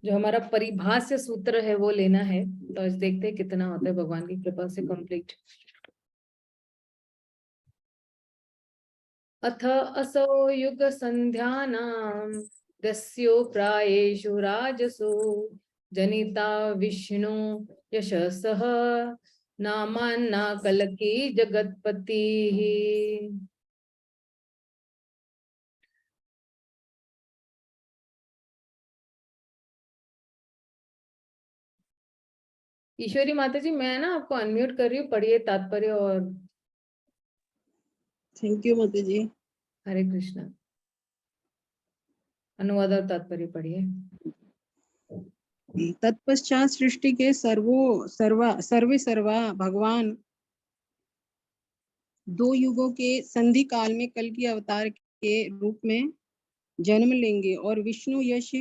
Speaker 1: जो हमारा परिभाष्य सूत्र है वो लेना है। तो आज देखते हैं कितना होता है भगवान की कृपा से कंप्लीट। अथ असो युग संध्यानां दस्यो प्रायेषु राजसु जनिता विष्णु यशसः नामान्ना कलकी जगत्पति। ईश्वरी माता जी, मैं ना आपको अनम्यूट कर रही हूँ, पढ़िए तात्पर्य और।
Speaker 11: थैंक यू माता जी।
Speaker 1: हरे कृष्णा। अनुवाद और तात्पर्य पढ़िए।
Speaker 11: तत्पश्चात सृष्टि के सर्वा भगवान 2 युगों के संधि काल में कल की अवतार के रूप में जन्म लेंगे और विष्णु यश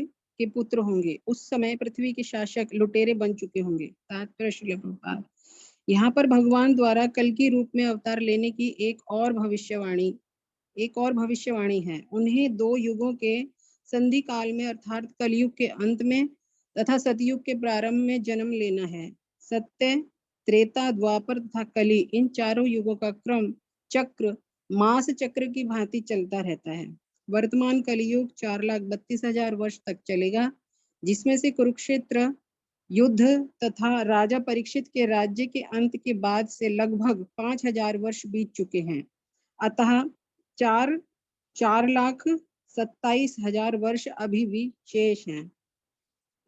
Speaker 11: के पुत्र होंगे। उस समय पृथ्वी के शासक लुटेरे बन चुके होंगे। तात्पर्य श्रील प्रभुपाद। यहाँ पर भगवान द्वारा कल की रूप में अवतार लेने की एक और भविष्यवाणी है। उन्हें 2 युगों के संधि काल में अर्थात कलयुग के अंत में तथा सतयुग के प्रारंभ में जन्म लेना है। सत्य, त्रेता, द्वापर तथा कली, इन 4 युगों का क्रम चक्र मास चक्र की भांति चलता रहता है। वर्तमान कलियुग 4,32,000 वर्ष तक चलेगा, जिसमें से कुरुक्षेत्र युद्ध तथा राजा परीक्षित के राज्य के अंत के बाद से लगभग 5,000 वर्ष बीत चुके हैं। अतः 4,27,000 वर्ष अभी भी शेष हैं।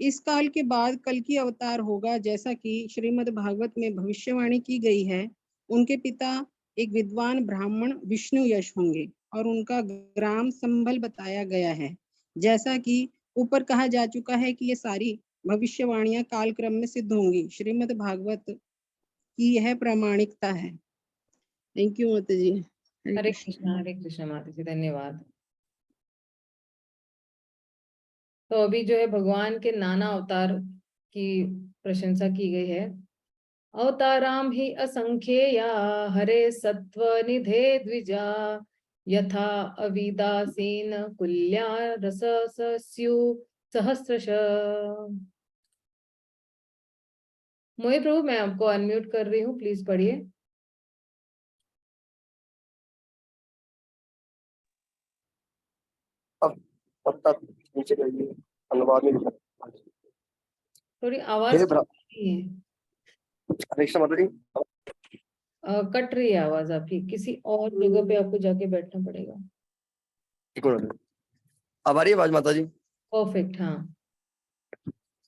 Speaker 11: इस काल के बाद कल की अवतार होगा, जैसा कि श्रीमद् भागवत में भविष्यवाणी की गई है। उनके पिता एक विद्वान ब्राह्मण विष्णु यश होंगे और उनका ग्राम संबल बताया गया है। जैसा कि ऊपर कहा जा चुका है कि ये सारी भविष्यवाणियां काल क्रम में सिद्ध होंगी। श्रीमद् भागवत की यह प्रामाणिकता है। थैंक यू माता जी।
Speaker 1: हरे कृष्णा माता जी, धन्यवाद। तो अभी जो है भगवान के नाना अवतार की प्रशंसा की गई है। अवताराम ही असंख्येया हरे सत्व निधे द्विजा यथा अविदासीन कुल्या रस स्यु सहस्रश। मोहित प्रभु, मैं आपको अनम्यूट कर रही हूँ, प्लीज पढ़िए।
Speaker 3: नीचे करिए, अनुवाद में
Speaker 1: थोड़ी आवाज
Speaker 3: हे
Speaker 1: है।
Speaker 3: हरे कृष्ण माता जी।
Speaker 1: कट रही है आवाज आपकी, किसी और जगह पे आपको जाके बैठना पड़ेगा।
Speaker 3: अब आ रही है आवाज माता जी?
Speaker 1: परफेक्ट, हाँ।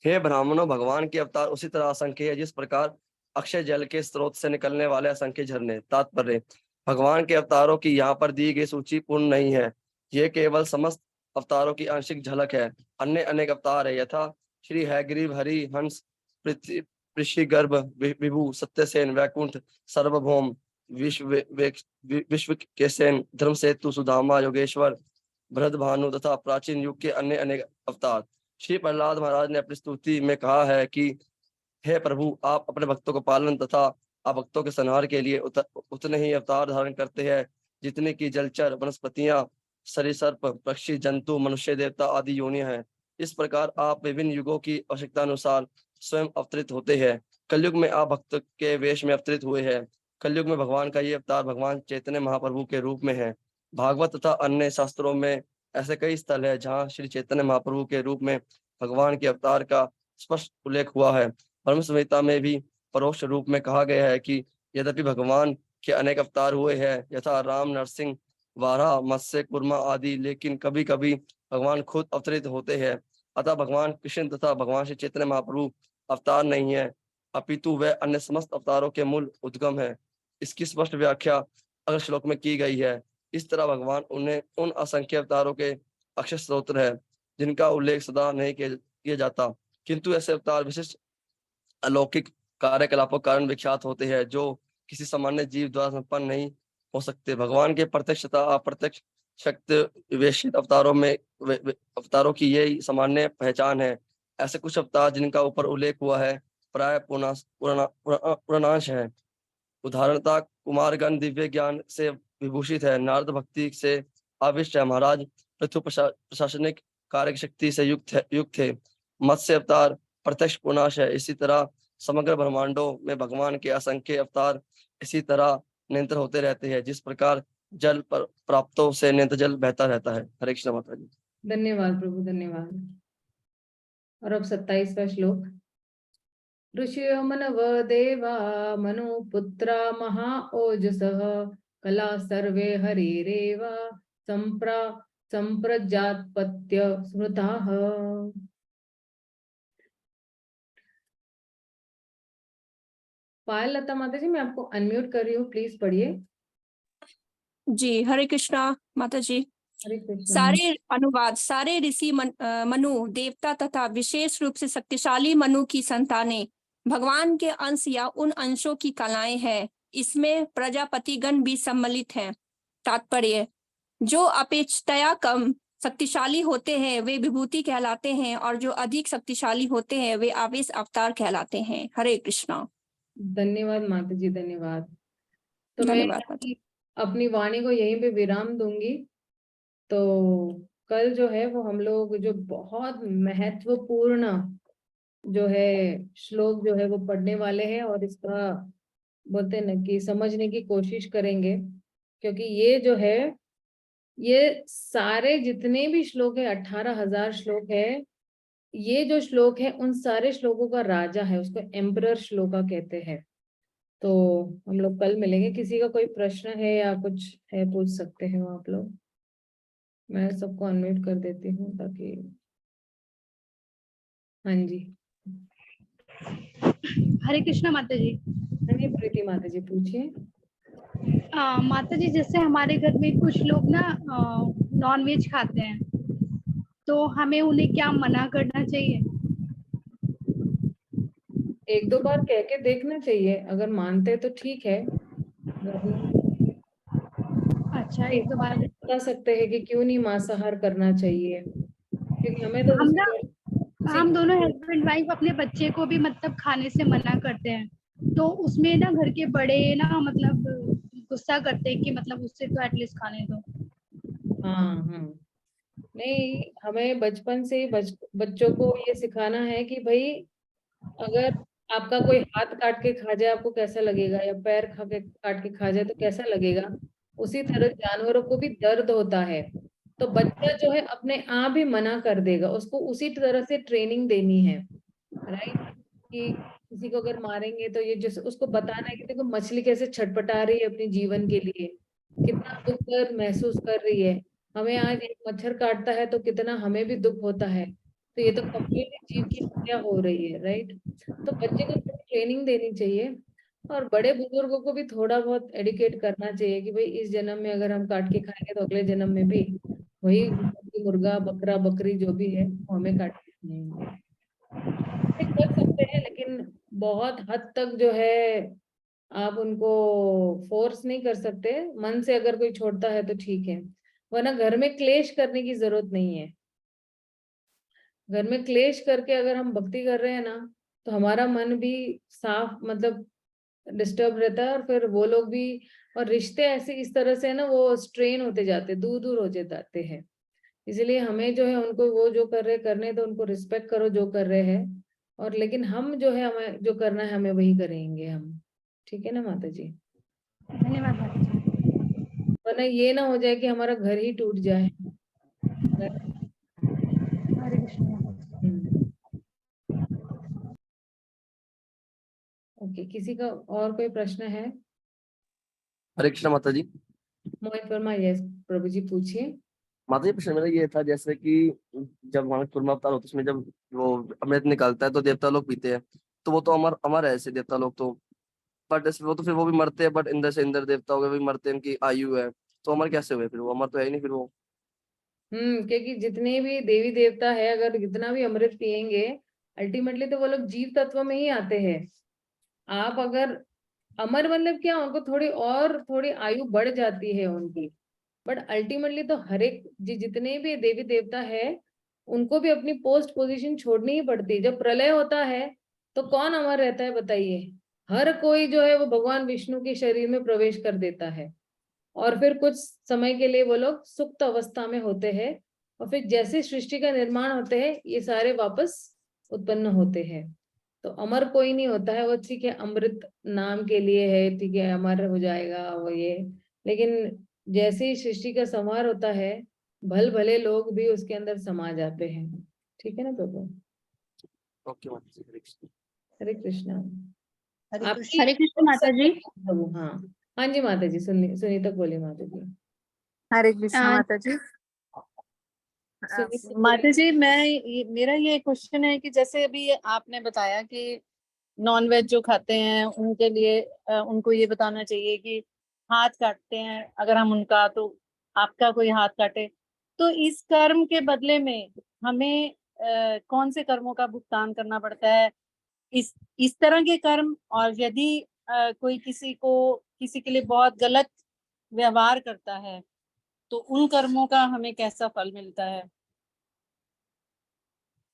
Speaker 3: हे ब्राह्मणों, भगवान के अवतार उसी तरह असंख्य है जिस प्रकार अक्षय जल के स्रोत से निकलने वाले असंख्य झरने। तात्पर्य, भगवान के अवतारों की यहाँ पर दी गई सूची पूर्ण नहीं है। ये केवल समस्त अवतारों की आंशिक झलक है। अन्य अनेक अवतार है, यथा श्री हयग्रीव, हरि, हंस, ऋषि गर्भ विभु सत्यसेन वैकुंठ सर्वभौम विश्व के सेन धर्म सेतु सुदामा योगेश्वर भानु तथा प्राचीन युग के अन्य अनेक अवतार। श्री प्रहलाद महाराज ने अपनी स्तुति में कहा है कि हे प्रभु, आप अपने भक्तों को पालन तथा आप भक्तों के संहार के लिए उतने ही अवतार धारण करते हैं जितने की जलचर वनस्पतियां सरीसर्प पक्षी जंतु मनुष्य देवता आदि योनियां हैं। इस प्रकार आप विभिन्न युगों की आवश्यकता अनुसार स्वयं अवतरित होते हैं। कलयुग में आप भक्त के वेश में अवतरित हुए हैं। कलयुग में भगवान का ये अवतार भगवान चैतन्य महाप्रभु के रूप में है। भागवत तथा अन्य शास्त्रों में ऐसे कई स्थल है जहाँ श्री चैतन्य महाप्रभु के रूप में भगवान के अवतार का स्पष्ट उल्लेख हुआ है। ब्रह्म संहिता में भी परोक्ष रूप में कहा गया है कि यद्यपि भगवान के अनेक अवतार हुए हैं यथा राम, नरसिंह, वाराह, मत्स्य, कुर्मा आदि, लेकिन कभी कभी भगवान खुद अवतरित होते हैं। अतः भगवान कृष्ण तथा भगवान श्री चैतन्य महाप्रभु अवतार नहीं है, अपितु वे अन्य समस्त अवतारों के मूल उद्गम है। इसकी स्पष्ट व्याख्या अगले श्लोक में की गई है। इस तरह भगवान उन्हें उन असंख्य अवतारों के अक्षय स्रोत है जिनका उल्लेख सदा नहीं किया जाता, किंतु ऐसे अवतार विशिष्ट अलौकिक कार्यकलापों के कारण विख्यात होते हैं जो किसी सामान्य जीव द्वारा संपन्न नहीं हो सकते। भगवान के प्रत्यक्ष तथा अप्रत्यक्ष शक्ति विवेशित अवतारों की यही सामान्य पहचान है। ऐसे कुछ अवतार जिनका ऊपर उल्लेख हुआ है प्राय पुराणांश है। उदाहरणतः कुमारगण दिव्य ज्ञान से विभूषित है, नारद भक्ति से आविष्ट है, महाराज पृथु प्रशासनिक कार्य शक्ति से युक्त है, मत्स्य अवतार प्रत्यक्ष पुनाश है। इसी तरह समग्र ब्रह्मांडों में भगवान के असंख्य अवतार इसी तरह निरंतर होते रहते हैं जिस प्रकार जल पर प्राप्तों से निरंतर जल बहता रहता है। हरे कृष्ण माता जी।
Speaker 1: धन्यवाद प्रभु, धन्यवाद। और अब 27वां श्लोक। ऋषियो मनव देवा मनु पुत्रा महा ओजसः कला सर्वे हरिरेव संप्रजातपत्य स्मृताः। पायल लता माता जी, मैं आपको अनम्यूट कर रही हूँ, प्लीज पढ़िए।
Speaker 10: जी, हरे कृष्णा माता जी।
Speaker 1: हरे कृष्णा।
Speaker 10: सारे अनुवाद। सारे ऋषि मनु देवता तथा विशेष रूप से शक्तिशाली मनु की संतानें भगवान के अंश या उन अंशों की कलाएं हैं। इसमें प्रजापतिगण भी सम्मिलित हैं। तात्पर्य: जो अपेक्षाया कम शक्तिशाली होते हैं वे विभूति कहलाते हैं और जो अधिक शक्तिशाली होते हैं वे आवेश अवतार कहलाते हैं। हरे कृष्णा।
Speaker 1: धन्यवाद माता जी, धन्यवाद। तो
Speaker 10: धन्यवाद
Speaker 1: मैं अपनी वाणी को यहीं पे विराम दूंगी। तो कल जो है वो हम लोग जो बहुत महत्वपूर्ण जो है श्लोक जो है वो पढ़ने वाले हैं और इसका बोलते हैं ना कि समझने की कोशिश करेंगे, क्योंकि ये जो है ये सारे जितने भी श्लोक है 18,000 श्लोक है। ये जो श्लोक है उन सारे श्लोकों का राजा है, उसको एम्परर श्लोका कहते हैं। तो हम लोग कल मिलेंगे। किसी का कोई प्रश्न है या कुछ है पूछ सकते हैं आप लोग। मैं सबको अनम्यूट कर देती हूँ ताकि। हाँ जी,
Speaker 18: हरे कृष्णा माता जी।
Speaker 1: हाँ जी प्रीति माता जी, पूछिए।
Speaker 18: माता जी, जैसे हमारे घर में कुछ लोग ना नॉन वेज खाते हैं, तो हमें उन्हें क्या मना करना चाहिए?
Speaker 1: एक दो बार कह के देखना चाहिए, अगर मानते तो ठीक है।
Speaker 18: अच्छा, एक दो बार
Speaker 1: बता सकते हैं कि क्यों नहीं मांसाहार करना चाहिए, क्योंकि हमें तो
Speaker 18: हम दोनों हस्बैंड वाइफ अपने बच्चे को भी मतलब खाने से मना करते हैं, तो उसमें ना घर के बड़े ना मतलब गुस्सा करते हैं कि मतलब उससे तो एटलीस्ट खाने दो।
Speaker 1: हाँ, नहीं, हमें बचपन से ही बच्चों को ये सिखाना है कि भाई अगर आपका कोई हाथ काट के खा जाए आपको कैसा लगेगा, या पैर काट के खा जाए तो कैसा लगेगा, उसी तरह जानवरों को भी दर्द होता है। तो बच्चा जो है अपने आप ही मना कर देगा, उसको उसी तरह से ट्रेनिंग देनी है, राइट। कि किसी को अगर मारेंगे तो ये जैसे उसको बताना है कि देखो मछली कैसे छटपटा रही है अपने जीवन के लिए, कितना दुख दर्द महसूस कर रही है। हमें आज एक मच्छर काटता है तो कितना हमें भी दुख होता है, तो ये तो कंप्लीट जीव की हत्या हो रही है, राइट। तो बच्चे को ट्रेनिंग देनी चाहिए और बड़े बुजुर्गों को भी थोड़ा बहुत एडुकेट करना चाहिए कि भाई इस जन्म में अगर हम काट के खाएंगे तो अगले जन्म में भी वही मुर्गा, बकरा, बकरी जो भी है वो हमें काट के खाएंगे। कर सकते हैं, लेकिन बहुत हद तक जो है आप उनको फोर्स नहीं कर सकते। मन से अगर कोई छोड़ता है तो ठीक है, वरना घर में क्लेश करने की जरूरत नहीं है। घर में क्लेश करके अगर हम भक्ति कर रहे हैं ना, तो हमारा मन भी साफ मतलब डिस्टर्ब रहता है, और फिर वो लोग भी, और रिश्ते ऐसे इस तरह से है ना, वो स्ट्रेन होते जाते, दूर दूर हो जाते हैं। इसलिए हमें जो है उनको, वो जो कर रहे करने तो उनको रिस्पेक्ट करो जो कर रहे हैं, और लेकिन हम जो है हमें जो करना है हमें वही करेंगे हम। ठीक है ना माता जी?
Speaker 18: धन्यवाद माता जी।
Speaker 1: वरना ये ना हो जाए कि हमारा घर ही टूट जाए।
Speaker 18: हरे कृष्ण।
Speaker 1: ओके, किसी का और कोई प्रश्न है?
Speaker 3: हरे कृष्ण माता जी।
Speaker 1: मोहित वर्मा, यस प्रभु जी पूछिए।
Speaker 3: माता जी प्रश्न मेरा ये था, जैसे कि जब वहां कुर्मा अवतार होता है उसमें जब वो अमृत निकलता है तो देवता लोग पीते हैं, तो वो तो अमर अमर है ऐसे देवता लोग तो, बट वो तो फिर वो भी मरते हैं, बट इंद्र से इंद्र देवता हो गए भी मरते हैं, उनकी आयु है, तो अमर कैसे हुए फिर? वो अमर तो है ही नहीं फिर वो।
Speaker 1: क्योंकि जितने भी देवी देवता है अगर जितना भी अमृत पिएंगे, अल्टीमेटली तो वो लोग जीव तत्व में ही आते हैं। आप अगर अमर मतलब क्या, उनको थोड़ी आयु बढ़ जाती है उनकी, बट अल्टीमेटली तो हर एक जितने भी देवी देवता है उनको भी अपनी पोस्ट पोजीशन छोड़नी ही पड़ती है। जब प्रलय होता है तो कौन अमर रहता है बताइए? हर कोई जो है वो भगवान विष्णु के शरीर में प्रवेश कर देता है, और फिर कुछ समय के लिए वो लोग सुप्त अवस्था में होते हैं, और फिर जैसे सृष्टि का निर्माण होते हैं ये सारे वापस उत्पन्न होते हैं। तो अमर कोई नहीं होता है, वो ठीक है अमृत नाम के लिए है, ठीक है अमर हो जाएगा वो ये, लेकिन जैसे ही सृष्टि का संहार होता है भल भले लोग भी उसके अंदर समा जाते हैं। ठीक है ना प्रभु?
Speaker 3: ओके माता जी, हरे कृष्ण।
Speaker 1: हरे कृष्णा।
Speaker 2: हरे कृष्ण माता जी।
Speaker 1: प्रभु, हाँ हाँ जी माता जी, सुनी तक बोली माता जी।
Speaker 14: हरे कृष्ण माता जी। माता जी मेरा ये क्वेश्चन है कि जैसे अभी आपने बताया कि नॉन वेज जो खाते हैं उनके लिए उनको ये बताना चाहिए कि हाथ काटते हैं अगर हम उनका, तो आपका कोई हाथ काटे तो इस कर्म के बदले में हमें कौन से कर्मों का भुगतान करना पड़ता है? इस तरह के कर्म, और यदि कोई किसी के लिए बहुत गलत व्यवहार करता है तो उन कर्मों का हमें कैसा फल मिलता है?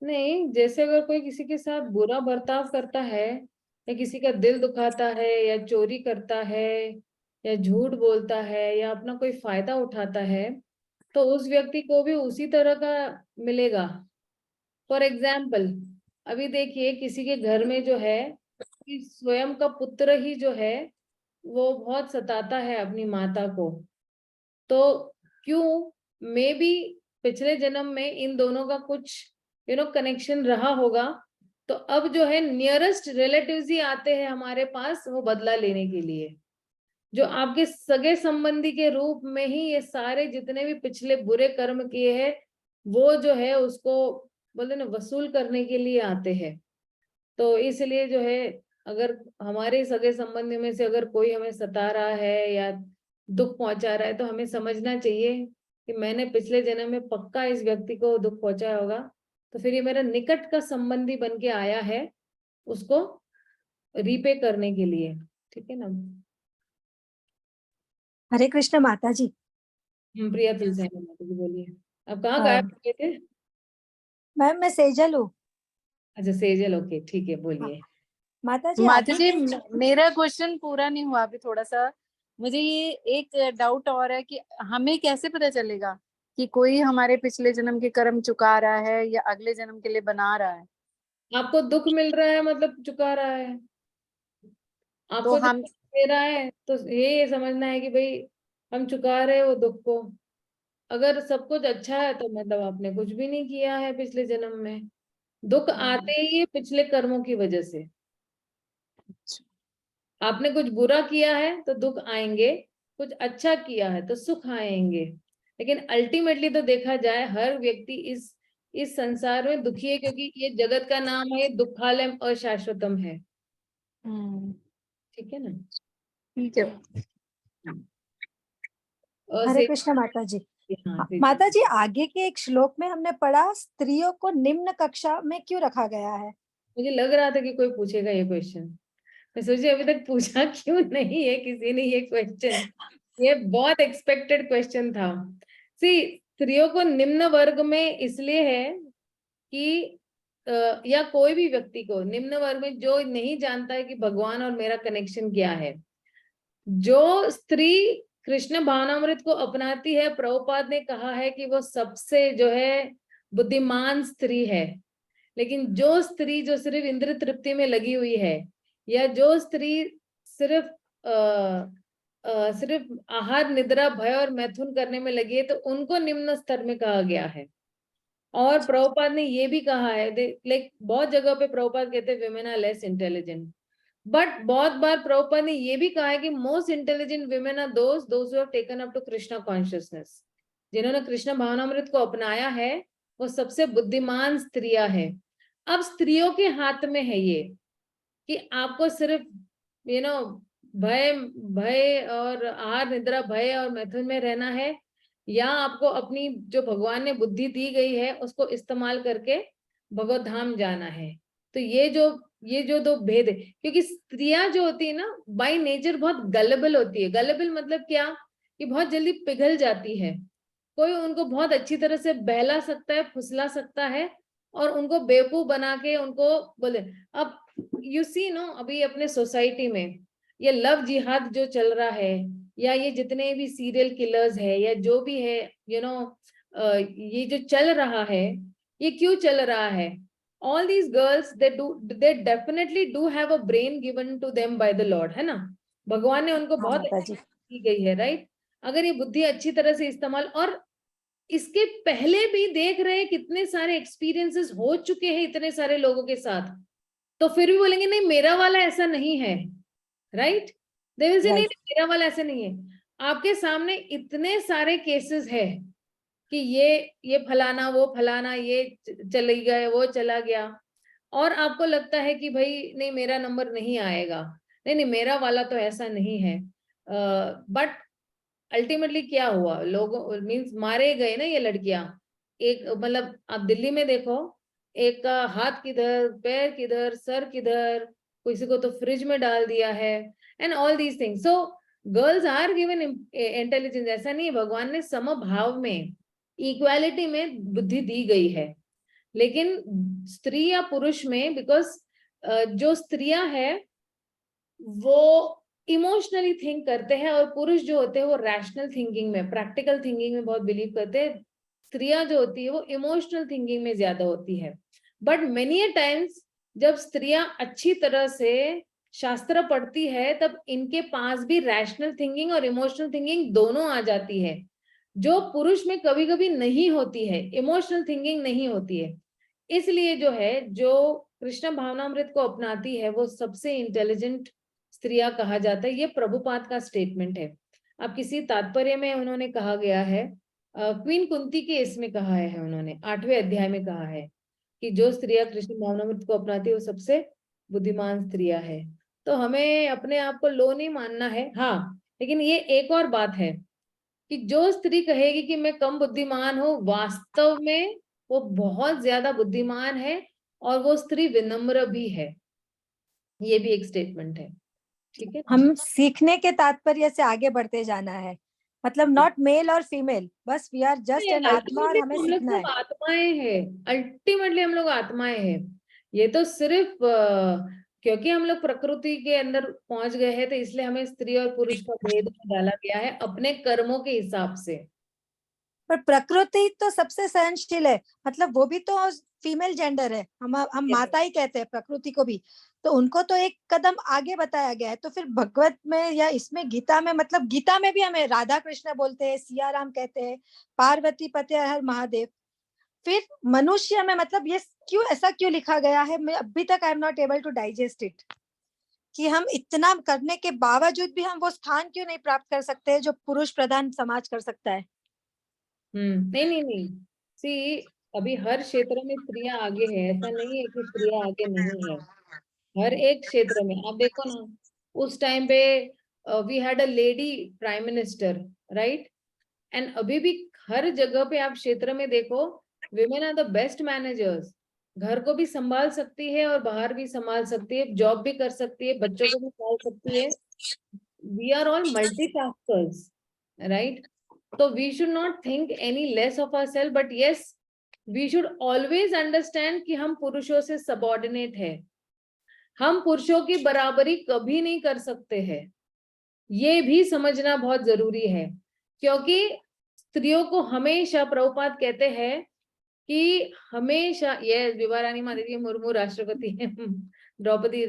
Speaker 1: नहीं, जैसे अगर कोई किसी के साथ बुरा बर्ताव करता है, या किसी का दिल दुखाता है, या चोरी करता है, या झूठ बोलता है, या अपना कोई फायदा उठाता है, तो उस व्यक्ति को भी उसी तरह का मिलेगा। फॉर एग्जाम्पल, अभी देखिए किसी के घर में जो है कि स्वयं का पुत्र ही जो है वो बहुत सताता है अपनी माता को, तो क्यों मे बी पिछले जन्म में इन दोनों का कुछ कनेक्शन रहा होगा, तो अब जो है नियरेस्ट रिलेटिव्स ही आते हैं हमारे पास वो बदला लेने के लिए। जो आपके सगे संबंधी के रूप में ही ये सारे जितने भी पिछले बुरे कर्म किए हैं वो जो है उसको बोलते ना वसूल करने के लिए आते हैं। तो इसलिए जो है अगर हमारे सगे संबंधी में से अगर कोई हमें सता रहा है या दुख पहुंचा रहा है, तो हमें समझना चाहिए कि मैंने पिछले जन्म में पक्का इस व्यक्ति को दुख पहुंचाया होगा, तो फिर ये मेरा निकट का संबंधी बन के आया है उसको रीपे करने के लिए। ठीक है ना?
Speaker 19: हरे कृष्ण माता जी।
Speaker 1: प्रिया तुलसी माता जी बोलिए। अब कहाँ गायब हो गए थे?
Speaker 19: मैम मैं सेजल हूँ।
Speaker 1: अच्छा सेजल, ओके ठीक है बोलिए।
Speaker 19: माता जी
Speaker 14: माता जी मेरा क्वेश्चन पूरा नहीं हुआ अभी, थोड़ा सा मुझे ये एक डाउट और है कि हमें कैसे पता चलेगा कि कोई हमारे पिछले जन्म के कर्म चुका रहा है या अगले जन्म के लिए बना रहा है?
Speaker 1: आपको दुख मिल रहा है मतलब चुका रहा है। आपको
Speaker 14: हम
Speaker 1: दुख दे रहा है तो ये समझना है कि भाई हम चुका रहे हैं वो दुख को। अगर सब कुछ अच्छा है तो मतलब आपने कुछ भी नहीं किया है पिछले जन्म में। दुख आते ही है पिछले कर्मों की वजह से। आपने कुछ बुरा किया है तो दुख आएंगे, कुछ अच्छा किया है तो सुख आएंगे। लेकिन अल्टीमेटली तो देखा जाए हर व्यक्ति इस संसार में दुखी है, क्योंकि ये जगत का नाम है दुखालयम अशाश्वतम है। ठीक है ना?
Speaker 14: ठीक है।
Speaker 19: हरे कृष्ण माता जी। माता जी आगे के एक श्लोक में हमने पढ़ा स्त्रियों को निम्न कक्षा में क्यों रखा गया है?
Speaker 1: मुझे लग रहा था कि कोई पूछेगा ये क्वेश्चन। मैं सोची अभी तक पूछा क्यों नहीं है किसी ने ये क्वेश्चन। ये बहुत एक्सपेक्टेड क्वेश्चन था। सी, स्त्रियों को निम्न वर्ग में इसलिए है कि या कोई भी व्यक्ति को निम्न वर्ग में जो नहीं जानता है कि भगवान और मेरा कनेक्शन क्या है। जो स्त्री कृष्ण भावनामृत को अपनाती है, प्रभुपाद ने कहा है कि वो सबसे जो है बुद्धिमान स्त्री है। लेकिन जो स्त्री जो सिर्फ इंद्र तृप्ति में लगी हुई है, या जो स्त्री सिर्फ सिर्फ आहार निद्रा भय और मैथुन करने में लगी है, तो उनको निम्न स्तर में कहा गया है। और प्रभुपाद ने ये भी कहा है, लाइक बहुत जगह पे प्रभुपाद कहते हैं women are less intelligent, but बहुत बार प्रभुपाद ने ये भी कहा है कि most intelligent women are those who have taken up to Krishna consciousness. जिन्होंने कृष्ण भावनामृत को अपनाया है वो सबसे बुद्धिमान स्त्रियां हैं। अब स्त्रियों के हाथ में है ये कि आपको सिर्फ भय भय और आहार निद्रा भय और मैथुन में रहना है, या आपको अपनी जो भगवान ने बुद्धि दी गई है उसको इस्तेमाल करके भगवत धाम जाना है। तो ये जो दो भेद है, क्योंकि स्त्रियां जो होती है ना बाय नेचर बहुत गलेबल होती है। गलेबल मतलब क्या, कि बहुत जल्दी पिघल जाती है। कोई उनको बहुत अच्छी तरह से बहला सकता है, फुसला सकता है और उनको बेवकूफ बना के उनको बोले। अब यू सी नो, अभी अपने सोसाइटी में ये लव जिहाद जो चल रहा है, या ये जितने भी सीरियल किलर्स है, या जो भी है ये जो चल रहा है, ये क्यों चल रहा है? All these girls, they definitely do have a brain given to them by the Lord, है ना? भगवान ने उनको बहुत अच्छी दी गई है, राइट? अगर ये बुद्धि अच्छी तरह से इस्तेमाल, और इसके पहले भी देख रहे हैं कितने सारे एक्सपीरियंसेस हो चुके हैं इतने सारे लोगों के साथ, तो फिर भी बोलेंगे नहीं मेरा वाला ऐसा नहीं है, राइट? दे विल से नहीं मेरा वाला ऐसा नहीं है। आपके सामने इतने सारे केसेस है कि ये फलाना वो फलाना, ये चली गया वो चला गया, और आपको लगता है कि भाई नहीं मेरा नंबर नहीं आएगा, नहीं मेरा वाला तो ऐसा नहीं है। बट अल्टीमेटली क्या हुआ, लोगों मीन्स मारे गए ना ये लड़कियां। एक मतलब आप दिल्ली में देखो, एक का हाथ किधर, पैर किधर, सर किधर, किसी को तो फ्रिज में डाल दिया है, and all these things. So girls are given intelligence. ऐसा नहीं है, भगवान ने समभाव में, इक्वालिटी में बुद्धि दी गई है। लेकिन स्त्री या पुरुष में, बिकॉज जो स्त्रियां हैं वो इमोशनली थिंक करते हैं, और पुरुष जो होते हैं वो रैशनल थिंकिंग में, प्रैक्टिकल थिंकिंग में बहुत बिलीव करते हैं। स्त्रियां जो होती है वो इमोशनल थिंकिंग में ज्यादा होती है। बट मेनी टाइम्स जब स्त्रियां अच्छी तरह से शास्त्र पढ़ती है, तब इनके पास भी रैशनल थिंकिंग और इमोशनल थिंकिंग दोनों आ जाती है, जो पुरुष में कभी कभी नहीं होती है, इमोशनल थिंकिंग नहीं होती है। इसलिए जो है, जो कृष्ण भावनामृत को अपनाती है वो सबसे इंटेलिजेंट स्त्रियां कहा जाता है। ये प्रभुपाद का स्टेटमेंट है। अब किसी तात्पर्य में उन्होंने कहा गया है, क्वीन कुंती के इसमें कहा है उन्होंने 8वें अध्याय में कहा है कि जो स्त्रियां कृष्ण भावनामृत को अपनाती है वो सबसे बुद्धिमान स्त्रियां है। तो हमें अपने आप को लो नहीं मानना है। हाँ, लेकिन ये एक और बात है कि जो स्त्री कहेगी कि मैं कम बुद्धिमान हूँ, वास्तव में वो बहुत ज्यादा बुद्धिमान है, और वो स्त्री विनम्र भी है। ये भी एक स्टेटमेंट है। ठीक है,
Speaker 19: हम सीखने के तात्पर्य से आगे बढ़ते जाना है, मतलब नॉट मेल और फीमेल, बस वी आर जस्ट एन आत्मा और हमें
Speaker 1: हम लोग
Speaker 19: सीखना
Speaker 1: सब
Speaker 19: है।
Speaker 1: आत्माएं हैं, अल्टीमेटली हम लोग आत्माएं हैं। ये तो सिर्फ क्योंकि हम लोग प्रकृति के अंदर पहुंच गए हैं, तो इसलिए हमें स्त्री और पुरुष का भेद डाला गया है अपने कर्मों के हिसाब से।
Speaker 19: पर प्रकृति तो सबसे सहनशील है, मतलब वो भी तो फीमेल जेंडर है, हम माता ही कहते हैं प्रकृति को भी, तो उनको तो एक कदम आगे बताया गया है। तो फिर भगवत में या इसमें गीता में, मतलब गीता में भी हमें राधा कृष्ण बोलते हैं, सिया राम कहते हैं, पार्वती पते हर महादेव। फिर मनुष्य में मतलब ये क्यों, ऐसा क्यों लिखा गया है, मैं अभी तक I am not able to digest it, कि हम इतना करने के बावजूद भी हम वो स्थान क्यों नहीं प्राप्त कर सकते जो पुरुष प्रधान समाज कर सकता है।
Speaker 1: नहीं सी, अभी हर क्षेत्र में स्त्रियां आगे है, ऐसा नहीं है कि स्त्रियां आगे नहीं है। हर एक क्षेत्र में आप देखो ना, उस टाइम पे we had a lady prime minister, right? And अभी भी हर जगह पे आप क्षेत्र में देखो, women are the best managers, घर को भी संभाल सकती है और बाहर भी संभाल सकती है, जॉब भी कर सकती है, बच्चों को भी संभाल सकती है। We are all multitaskers, right? तो we should not think any less of ourselves, but yes we should always understand कि हम पुरुषों से सबऑर्डिनेट है, हम पुरुषों की बराबरी कभी नहीं कर सकते हैं। ये भी समझना बहुत जरूरी है, क्योंकि स्त्रियों को हमेशा, प्रभुपाद कहते हैं कि हमेशा, ये विभा रानी माता मुर्मू राष्ट्रपति है, द्रौपदी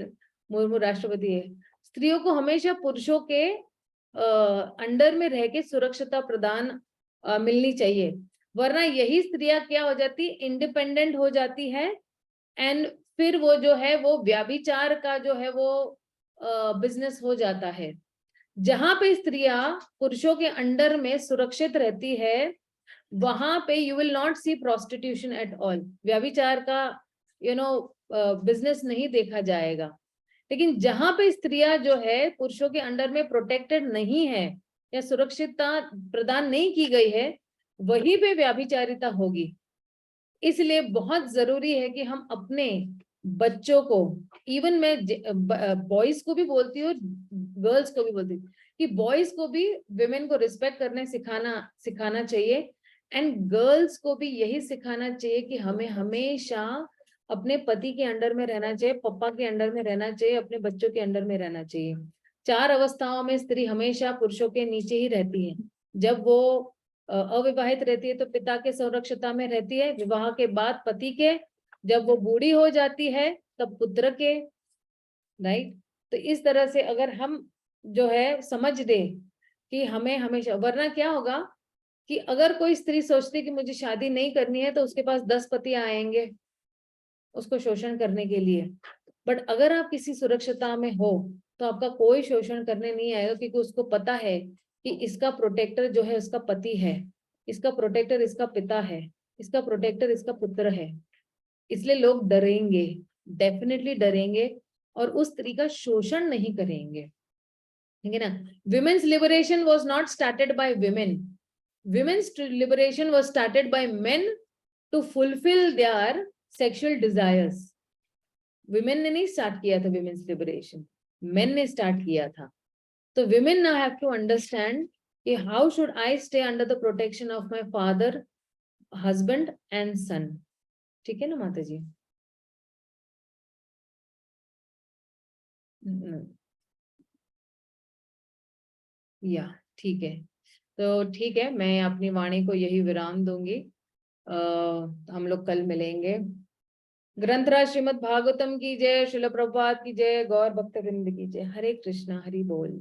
Speaker 1: मुर्मू राष्ट्रपति है, स्त्रियों को हमेशा पुरुषों के अंडर में रह के सुरक्षिता प्रदान मिलनी चाहिए, वरना यही स्त्रियां क्या हो जाती, इंडिपेंडेंट हो जाती है, एंड फिर वो जो है वो व्याभिचार का जो है वो बिजनेस हो जाता है। जहां पे स्त्रियां पुरुषों के अंडर में सुरक्षित रहती है, वहां पे you will not see prostitution at all, व्यभिचार का बिजनेस नहीं देखा जाएगा। लेकिन जहां पे स्त्रियां जो है पुरुषों के अंडर में प्रोटेक्टेड नहीं है या सुरक्षितता प्रदान नहीं की गई है, वहीं पे व्याभिचारिता होगी। इसलिए बहुत जरूरी है कि हम अपने बच्चों को, इवन मैं बॉयज को भी बोलती हूँ, गर्ल्स को भी बोलती हूँ, कि बॉयज को भी विमेन को रिस्पेक्ट करने सिखाना चाहिए, एंड गर्ल्स को भी यही सिखाना चाहिए कि हमें हमेशा अपने पति के अंडर में रहना चाहिए, पापा के अंडर में रहना चाहिए, अपने बच्चों के अंडर में रहना चाहिए। 4 अवस्थाओं में स्त्री हमेशा पुरुषों के नीचे ही रहती है। जब वो अविवाहित रहती है तो पिता के संरक्षता में रहती है, विवाह के बाद पति के, जब वो बूढ़ी हो जाती है तब पुत्र के, राइट? तो इस तरह से अगर हम जो है समझ दे कि हमें हमेशा, वरना क्या होगा कि अगर कोई स्त्री सोचती कि मुझे शादी नहीं करनी है तो उसके पास 10 पति आएंगे उसको शोषण करने के लिए। बट अगर आप किसी सुरक्षिता में हो तो आपका कोई शोषण करने नहीं आएगा, क्योंकि उसको पता है कि इसका प्रोटेक्टर जो है उसका पति है, इसका प्रोटेक्टर इसका पिता है, इसका प्रोटेक्टर इसका पुत्र है। इसलिए लोग डरेंगे, डेफिनेटली डरेंगे, और उस स्त्री का शोषण नहीं करेंगे, ठीक है ना? Women's liberation was not started by women, women's liberation was started by men to fulfil their sexual desires. Women ने नहीं स्टार्ट किया था विमेन्स लिबरेशन, मेन ने स्टार्ट किया था। तो women now have to understand कि how should I stay under the protection of my father, husband and son। ठीक है ना माता जी? या ठीक है, तो ठीक है, मैं अपनी वाणी को यही विराम दूंगी। हम लोग कल मिलेंगे। ग्रंथराज श्रीमद् भागवतम की जय, श्रील प्रभुपाद की जय, गौर भक्तवृंद की जय। हरे कृष्णा, हरि बोल।